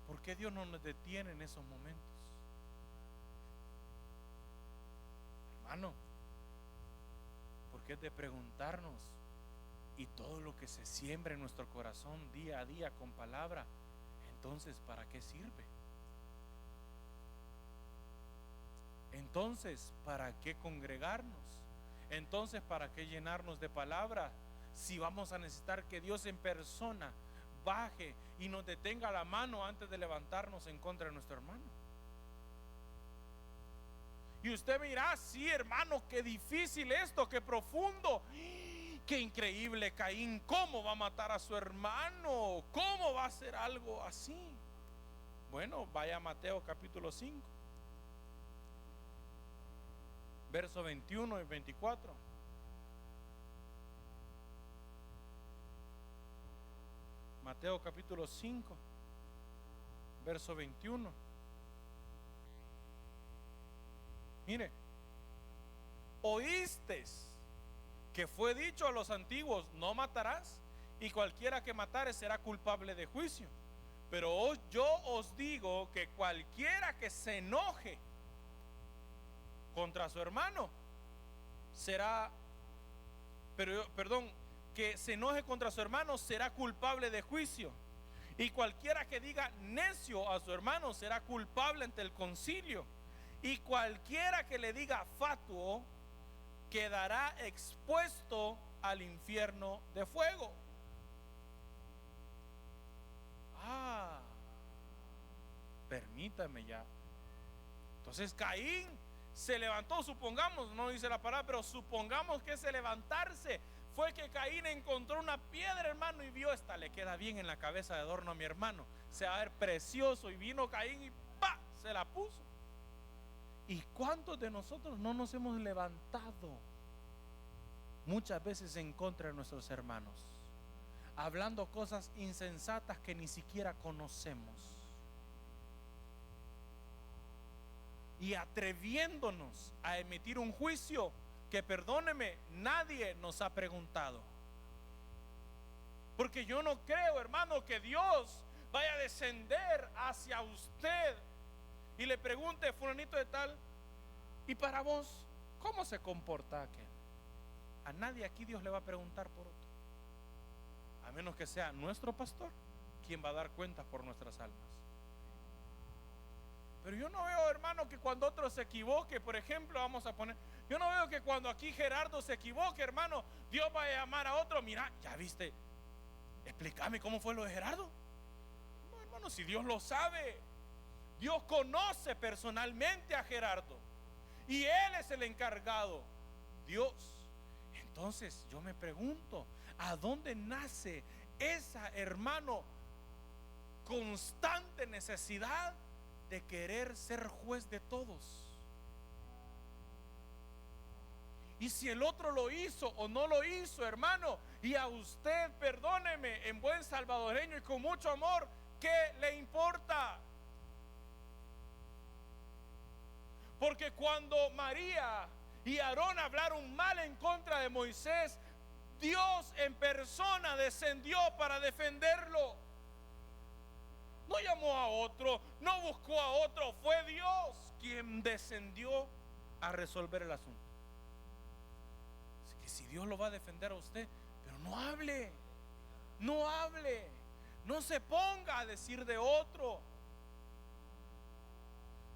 ¿Por qué Dios no nos detiene en esos momentos? Hermano, porque es de preguntarnos, y todo lo que se siembra en nuestro corazón día a día con palabra, entonces ¿para qué sirve? Entonces ¿para qué congregarnos? Entonces ¿para qué llenarnos de palabra si vamos a necesitar que Dios en persona baje y nos detenga la mano antes de levantarnos en contra de nuestro hermano? Y usted me dirá, sí, hermano, qué difícil esto, qué profundo, qué increíble Caín, ¿cómo va a matar a su hermano? ¿Cómo va a hacer algo así? Bueno, vaya a Mateo capítulo 5, verso 21 y 24. Mateo capítulo 5, verso 21. Mire, oísteis que fue dicho a los antiguos, no matarás, y cualquiera que matare será culpable de juicio. Pero yo os digo que cualquiera que se enoje contra su hermano será, que se enoje contra su hermano será culpable de juicio. Y cualquiera que diga necio a su hermano será culpable ante el concilio. Y cualquiera que le diga fatuo quedará expuesto al infierno de fuego. Permítame ya. Entonces Caín se levantó, supongamos, no dice la palabra, pero supongamos que ese levantarse fue que Caín encontró una piedra, hermano, y vio, esta le queda bien en la cabeza de adorno a mi hermano, se va a ver precioso, y vino Caín y ¡pa!, se la puso. ¿Y cuántos de nosotros no nos hemos levantado muchas veces en contra de nuestros hermanos, hablando cosas insensatas que ni siquiera conocemos, y atreviéndonos a emitir un juicio que, perdóneme, nadie nos ha preguntado? Porque yo no creo, hermano, que Dios vaya a descender hacia usted y le pregunte, fulanito de tal, ¿y para vos cómo se comporta aquel? A nadie aquí Dios le va a preguntar por otro, a menos que sea nuestro pastor quien va a dar cuentas por nuestras almas. Pero yo no veo, hermano, que cuando otro se equivoque, por ejemplo, vamos a poner, yo no veo que cuando aquí Gerardo se equivoque, hermano, Dios va a llamar a otro. Mira, ya viste, explícame cómo fue lo de Gerardo. No, hermano, si Dios lo sabe, Dios conoce personalmente a Gerardo y Él es el encargado, Dios. Entonces yo me pregunto, ¿a dónde nace esa, hermano, constante necesidad de querer ser juez de todos? Y si el otro lo hizo o no lo hizo, hermano, y a usted, perdóneme, en buen salvadoreño y con mucho amor, ¿qué le importa? Porque cuando María y Aarón hablaron mal en contra de Moisés, Dios en persona descendió para defenderlo. No llamó a otro, no buscó a otro, fue Dios quien descendió a resolver el asunto. Así que si Dios lo va a defender a usted, pero no hable, no se ponga a decir de otro.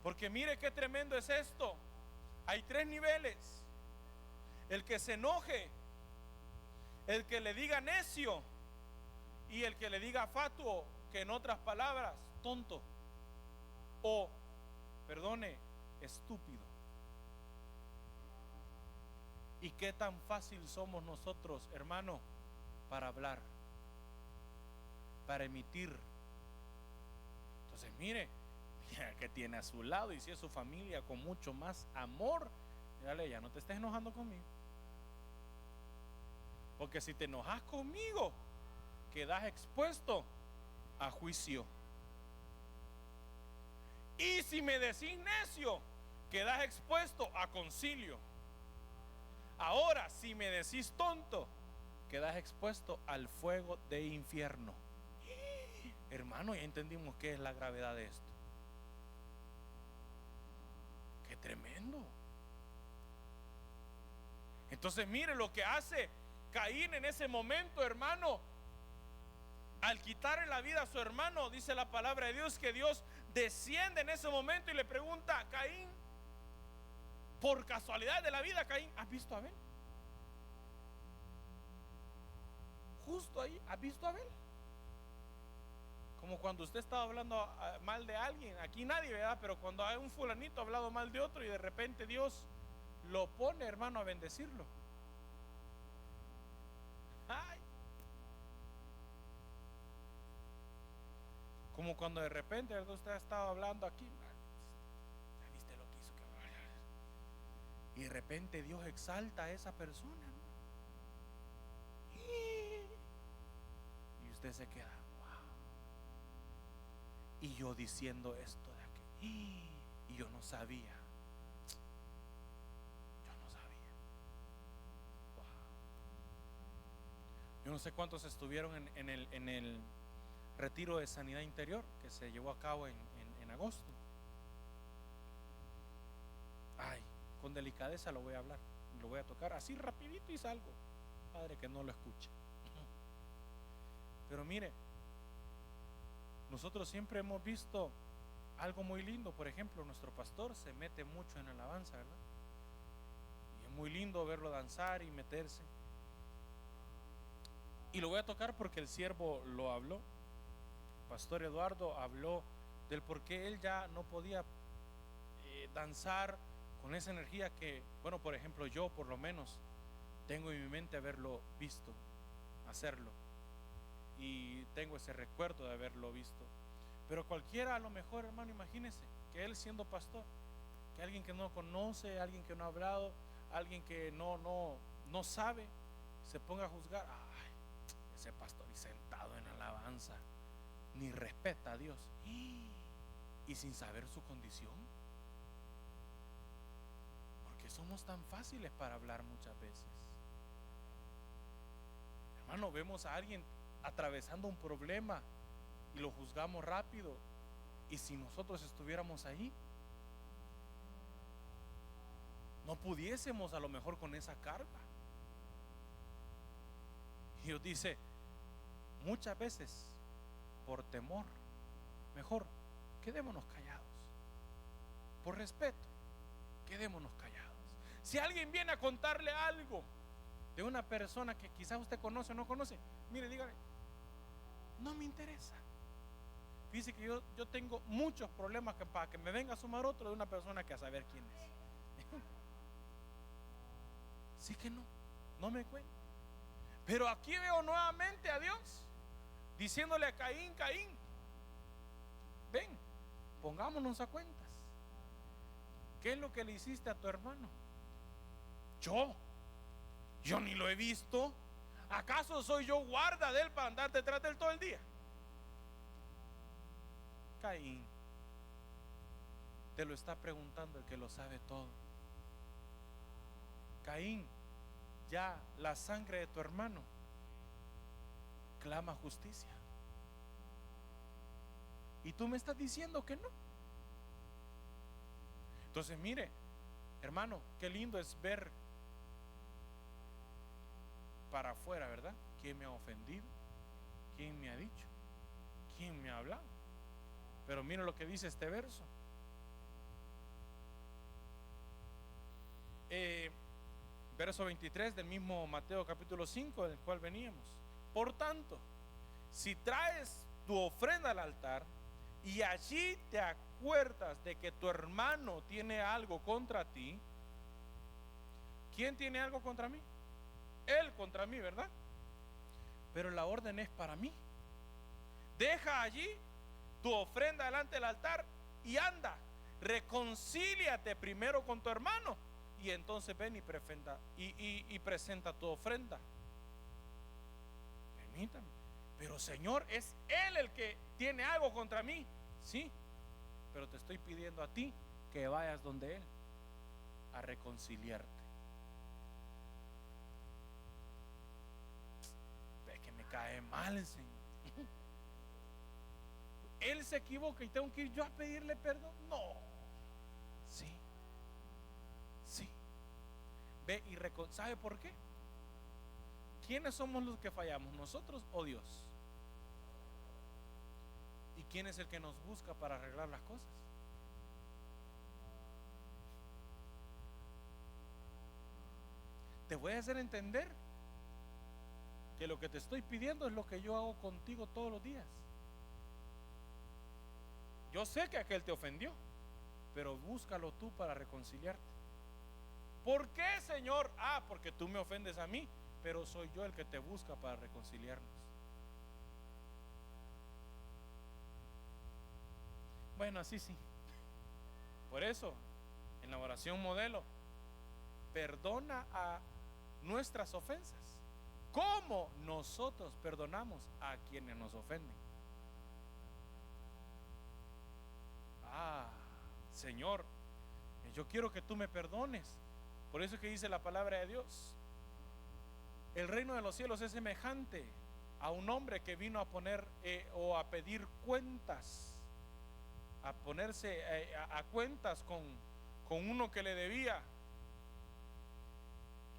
Porque mire qué tremendo es esto. Hay 3 niveles: el que se enoje, el que le diga necio y el que le diga fatuo, que en otras palabras, tonto, o, perdone, estúpido. ¿Y qué tan fácil somos nosotros, hermano, para hablar, para emitir? Entonces mire que tiene a su lado, y si es su familia, con mucho más amor, dígale, ya no te estés enojando conmigo, porque si te enojas conmigo quedas expuesto a juicio, y si me decís necio quedas expuesto a concilio. Ahora, si me decís tonto, quedas expuesto al fuego de infierno. Hermano, ya entendimos qué es la gravedad de esto. Qué tremendo. Entonces mire lo que hace Caín en ese momento, hermano. Al quitarle la vida a su hermano, dice la palabra de Dios que Dios desciende en ese momento y le pregunta: Caín, por casualidad de la vida, Caín, ¿has visto a Abel? Justo ahí, ¿has visto a Abel? Como cuando usted estaba hablando mal de alguien, aquí nadie, ¿verdad? Pero cuando hay un fulanito ha hablado mal de otro y de repente Dios lo pone, hermano, a bendecirlo. Ay. Como cuando de repente, ¿verdad? Usted estaba hablando aquí, ya viste lo que hizo, y de repente Dios exalta a esa persona, ¿no? Y usted se queda: y yo diciendo esto de aquí, y yo no sabía. Wow. Yo no sé cuántos estuvieron en el retiro de sanidad interior que se llevó a cabo en agosto. Ay, con delicadeza lo voy a hablar, lo voy a tocar así rapidito y salgo. Padre, que no lo escuche. Pero mire, nosotros siempre hemos visto algo muy lindo. Por ejemplo, nuestro pastor se mete mucho en alabanza, ¿verdad? Y es muy lindo verlo danzar y meterse. Y lo voy a tocar porque el siervo lo habló. Pastor Eduardo habló del por qué él ya no podía danzar con esa energía que, bueno, por ejemplo, yo por lo menos tengo en mi mente haberlo visto hacerlo. Y tengo ese recuerdo de haberlo visto. Pero cualquiera, a lo mejor, hermano, imagínese que él siendo pastor, que alguien que no conoce, alguien que no ha hablado, alguien que no sabe, se ponga a juzgar: ay, ese pastor y sentado en alabanza, ni respeta a Dios, y sin saber su condición. Porque somos tan fáciles para hablar muchas veces. Hermano, vemos a alguien atravesando un problema y lo juzgamos rápido. Y si nosotros estuviéramos ahí, no pudiésemos a lo mejor con esa carga. Y Dios dice muchas veces, por temor, mejor quedémonos callados. Por respeto, quedémonos callados. Si alguien viene a contarle algo de una persona que quizás usted conoce o no conoce, mire, dígale: no me interesa. Fíjese que yo tengo muchos problemas que para que me venga a sumar otro de una persona que a saber quién es. Sí que no me cuenta. Pero aquí veo nuevamente a Dios diciéndole a Caín: Caín, ven, pongámonos a cuentas. ¿Qué es lo que le hiciste a tu hermano? Yo ni lo he visto. ¿Acaso soy yo guarda de él para andar detrás de él todo el día? Caín, te lo está preguntando el que lo sabe todo. Caín, ya la sangre de tu hermano clama justicia, y tú me estás diciendo que no. Entonces mire, hermano, qué lindo es ver para afuera, ¿verdad? ¿Quién me ha ofendido? ¿Quién me ha dicho? ¿Quién me ha hablado? Pero mire lo que dice este verso. Verso 23 del mismo Mateo capítulo 5, del cual veníamos. Por tanto, si traes tu ofrenda al altar y allí te acuerdas de que tu hermano tiene algo contra ti. ¿Quién tiene algo contra mí? Él contra mí, ¿verdad? Pero la orden es para mí. Deja allí tu ofrenda delante del altar y anda, reconcíliate primero con tu hermano, y entonces ven y presenta tu ofrenda. Permítame, pero Señor, es Él el que tiene algo contra mí. Sí, pero te estoy pidiendo a ti que vayas donde Él a reconciliarte. mal, Señor. Él se equivoca y tengo que ir yo a pedirle perdón. No. Sí. Sí. Ve y ¿sabe por qué? ¿Quiénes somos los que fallamos? ¿Nosotros o Dios? ¿Y quién es el que nos busca para arreglar las cosas? Te voy a hacer entender que lo que te estoy pidiendo es lo que yo hago contigo todos los días. Yo sé que aquel te ofendió, pero búscalo tú para reconciliarte. ¿Por qué, Señor? Porque tú me ofendes a mí, pero soy yo el que te busca para reconciliarnos. Bueno, así sí. Por eso, en la oración modelo, perdona a nuestras ofensas, como nosotros perdonamos a quienes nos ofenden. Señor, yo quiero que tú me perdones. Por eso es que dice la palabra de Dios: el reino de los cielos es semejante a un hombre que vino a poner o a pedir cuentas, a ponerse a cuentas con uno que le debía,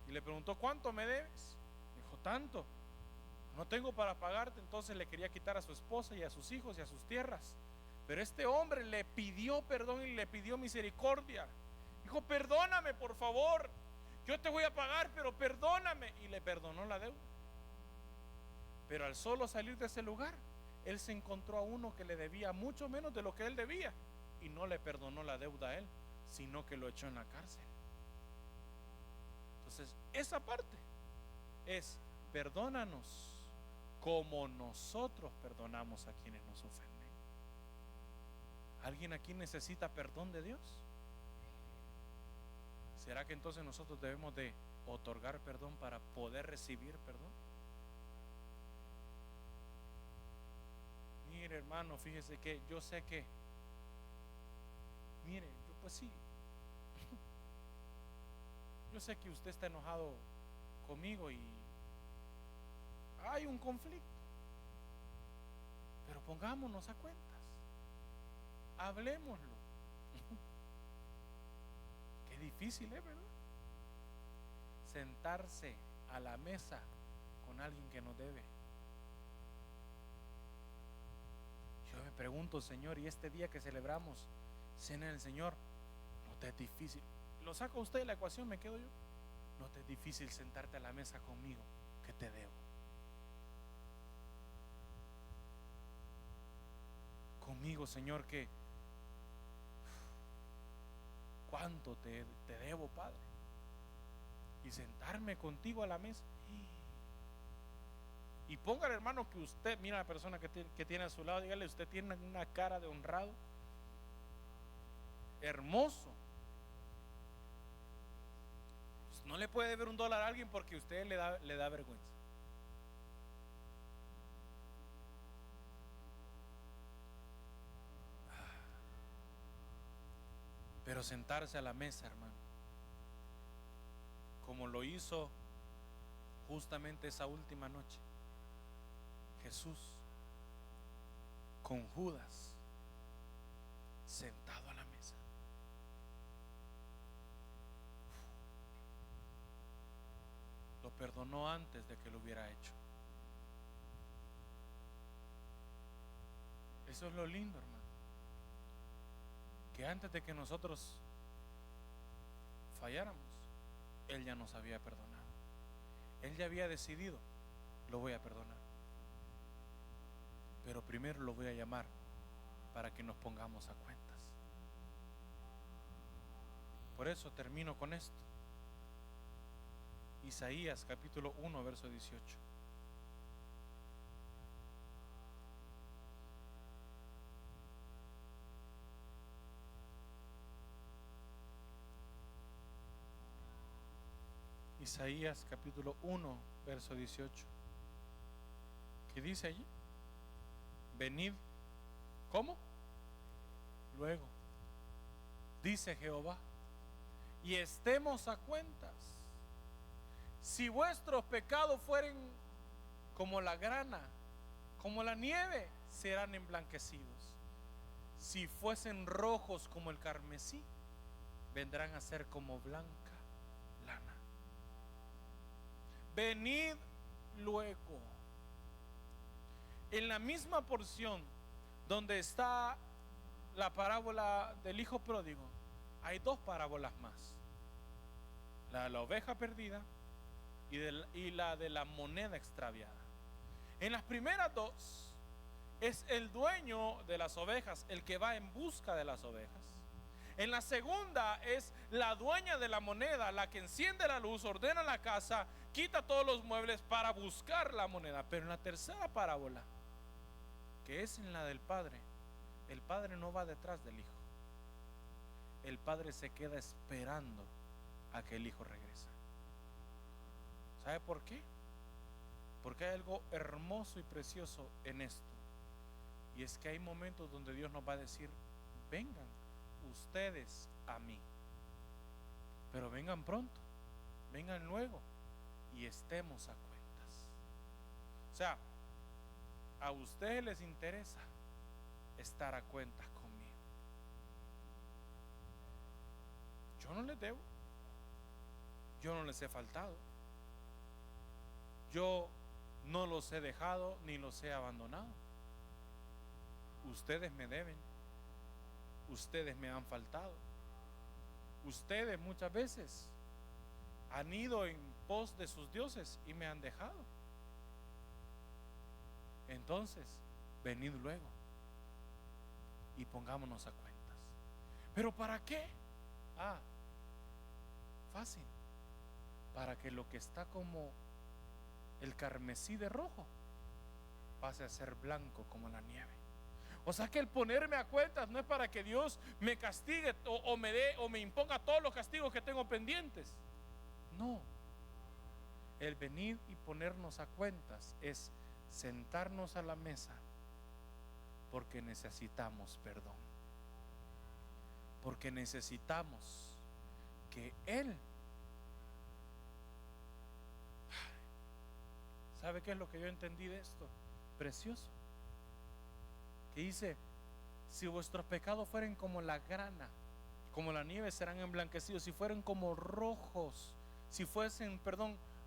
y le preguntó: ¿cuánto me debes? Dijo: tanto. No tengo para pagarte. Entonces le quería quitar a su esposa y a sus hijos y a sus tierras. Pero este hombre le pidió perdón y le pidió misericordia. Dijo: perdóname, por favor, yo te voy a pagar, pero perdóname. Y le perdonó la deuda. Pero al solo salir de ese lugar, él se encontró a uno que le debía mucho menos de lo que él debía, y no le perdonó la deuda a él, sino que lo echó en la cárcel. Entonces, esa parte es: perdónanos como nosotros perdonamos a quienes nos ofenden. ¿Alguien aquí necesita perdón de Dios? ¿Será que entonces nosotros debemos de otorgar perdón para poder recibir perdón? Mire, hermano, fíjese que yo sé que, mire, yo pues sí, yo sé que usted está enojado conmigo y hay un conflicto, pero pongámonos a cuentas, hablémoslo. Qué difícil es, ¿verdad? Sentarse a la mesa con alguien que nos debe. Yo me pregunto, Señor, y este día que celebramos Cena del Señor, ¿no te es difícil? Lo saco usted de la ecuación, me quedo yo. ¿No te es difícil sentarte a la mesa conmigo que te debo? Conmigo, Señor, que cuánto te debo, Padre, y sentarme contigo a la mesa. Y ponga al hermano que usted, mira a la persona que tiene a su lado, dígale: usted tiene una cara de honrado, hermoso. Pues no le puede deber $1 a alguien porque usted le da vergüenza. Pero sentarse a la mesa, hermano, como lo hizo justamente esa última noche Jesús con Judas, sentado a la mesa. Lo perdonó antes de que lo hubiera hecho. Eso es lo lindo, hermano, que antes de que nosotros falláramos, Él ya nos había perdonado. Él ya había decidido: lo voy a perdonar, pero primero lo voy a llamar para que nos pongamos a cuentas. Por eso termino con esto. Isaías capítulo 1, verso 18. Isaías capítulo 1, verso 18. ¿Qué dice allí? Venid, ¿cómo? Luego, dice Jehová, y estemos a cuentas. Si vuestros pecados fueren como la grana, como la nieve serán emblanquecidos. Si fuesen rojos como el carmesí, vendrán a ser como blanca lana. Venid luego. En la misma porción donde está la parábola del hijo pródigo, hay dos parábolas más: la de la oveja perdida y la de la moneda extraviada. En las primeras dos es el dueño de las ovejas el que va en busca de las ovejas. En la segunda es la dueña de la moneda la que enciende la luz, ordena la casa, quita todos los muebles para buscar la moneda. Pero en la tercera parábola, que es en la del padre, el padre no va detrás del hijo. El padre se queda esperando a que el hijo regrese. ¿Sabe por qué? Porque hay algo hermoso y precioso en esto. Y es que hay momentos donde Dios nos va a decir: vengan ustedes a mí, pero vengan pronto, vengan luego y estemos a cuentas. O sea, a ustedes les interesa estar a cuentas conmigo. Yo no les debo, yo no les he faltado, yo no los he dejado ni los he abandonado. Ustedes me deben, ustedes me han faltado, ustedes muchas veces han ido en pos de sus dioses y me han dejado. Entonces, venid luego y pongámonos a cuentas. ¿Pero para qué? Fácil. Para que lo que está como el carmesí de rojo pase a ser blanco como la nieve. O sea que el ponerme a cuentas no es para que Dios me castigue o me dé o me imponga todos los castigos que tengo pendientes. No. El venir y ponernos a cuentas es sentarnos a la mesa porque necesitamos perdón, porque necesitamos que Él, ¿sabe qué es lo que yo entendí de esto? Precioso, que dice: si vuestros pecados fueren como la grana, como la nieve, serán emblanquecidos. Si fueren como rojos, si fuesen,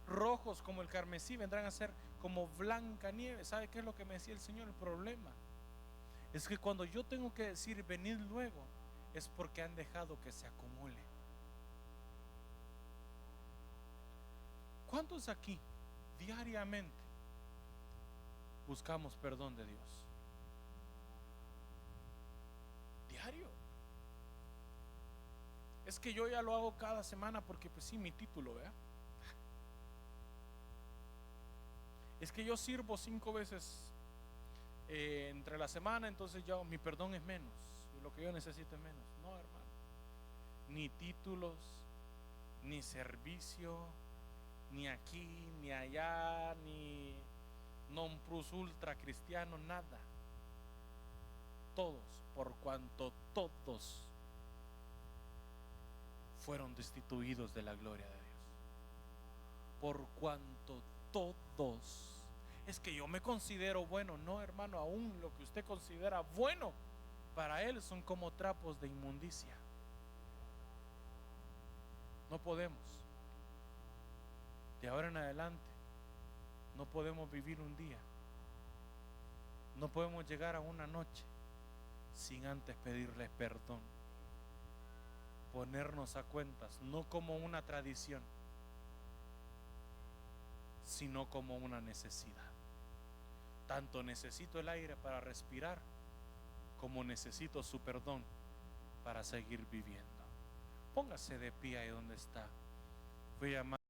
rojos como el carmesí, vendrán a ser como blanca nieve. ¿Sabe qué es lo que me decía el Señor? El problema es que cuando yo tengo que decir venid luego, es porque han dejado que se acumule. ¿Cuántos aquí diariamente buscamos perdón de Dios? Diario. Es que yo ya lo hago cada semana porque pues sí, mi título, ¿verdad? Es que yo sirvo 5 veces entre la semana, entonces ya mi perdón es menos, lo que yo necesito es menos. No, hermano, ni títulos, ni servicio, ni aquí, ni allá, ni non plus ultra cristiano, nada. Todos, por cuanto todos fueron destituidos de la gloria de Dios. Por cuanto todos. Es que yo me considero bueno. No, hermano, aún lo que usted considera bueno para Él son como trapos de inmundicia. No podemos. De ahora en adelante no podemos vivir un día, no podemos llegar a una noche sin antes pedirle perdón, ponernos a cuentas, no como una tradición, sino como una necesidad. Tanto necesito el aire para respirar, como necesito su perdón para seguir viviendo. Póngase de pie ahí donde está. Voy a llamar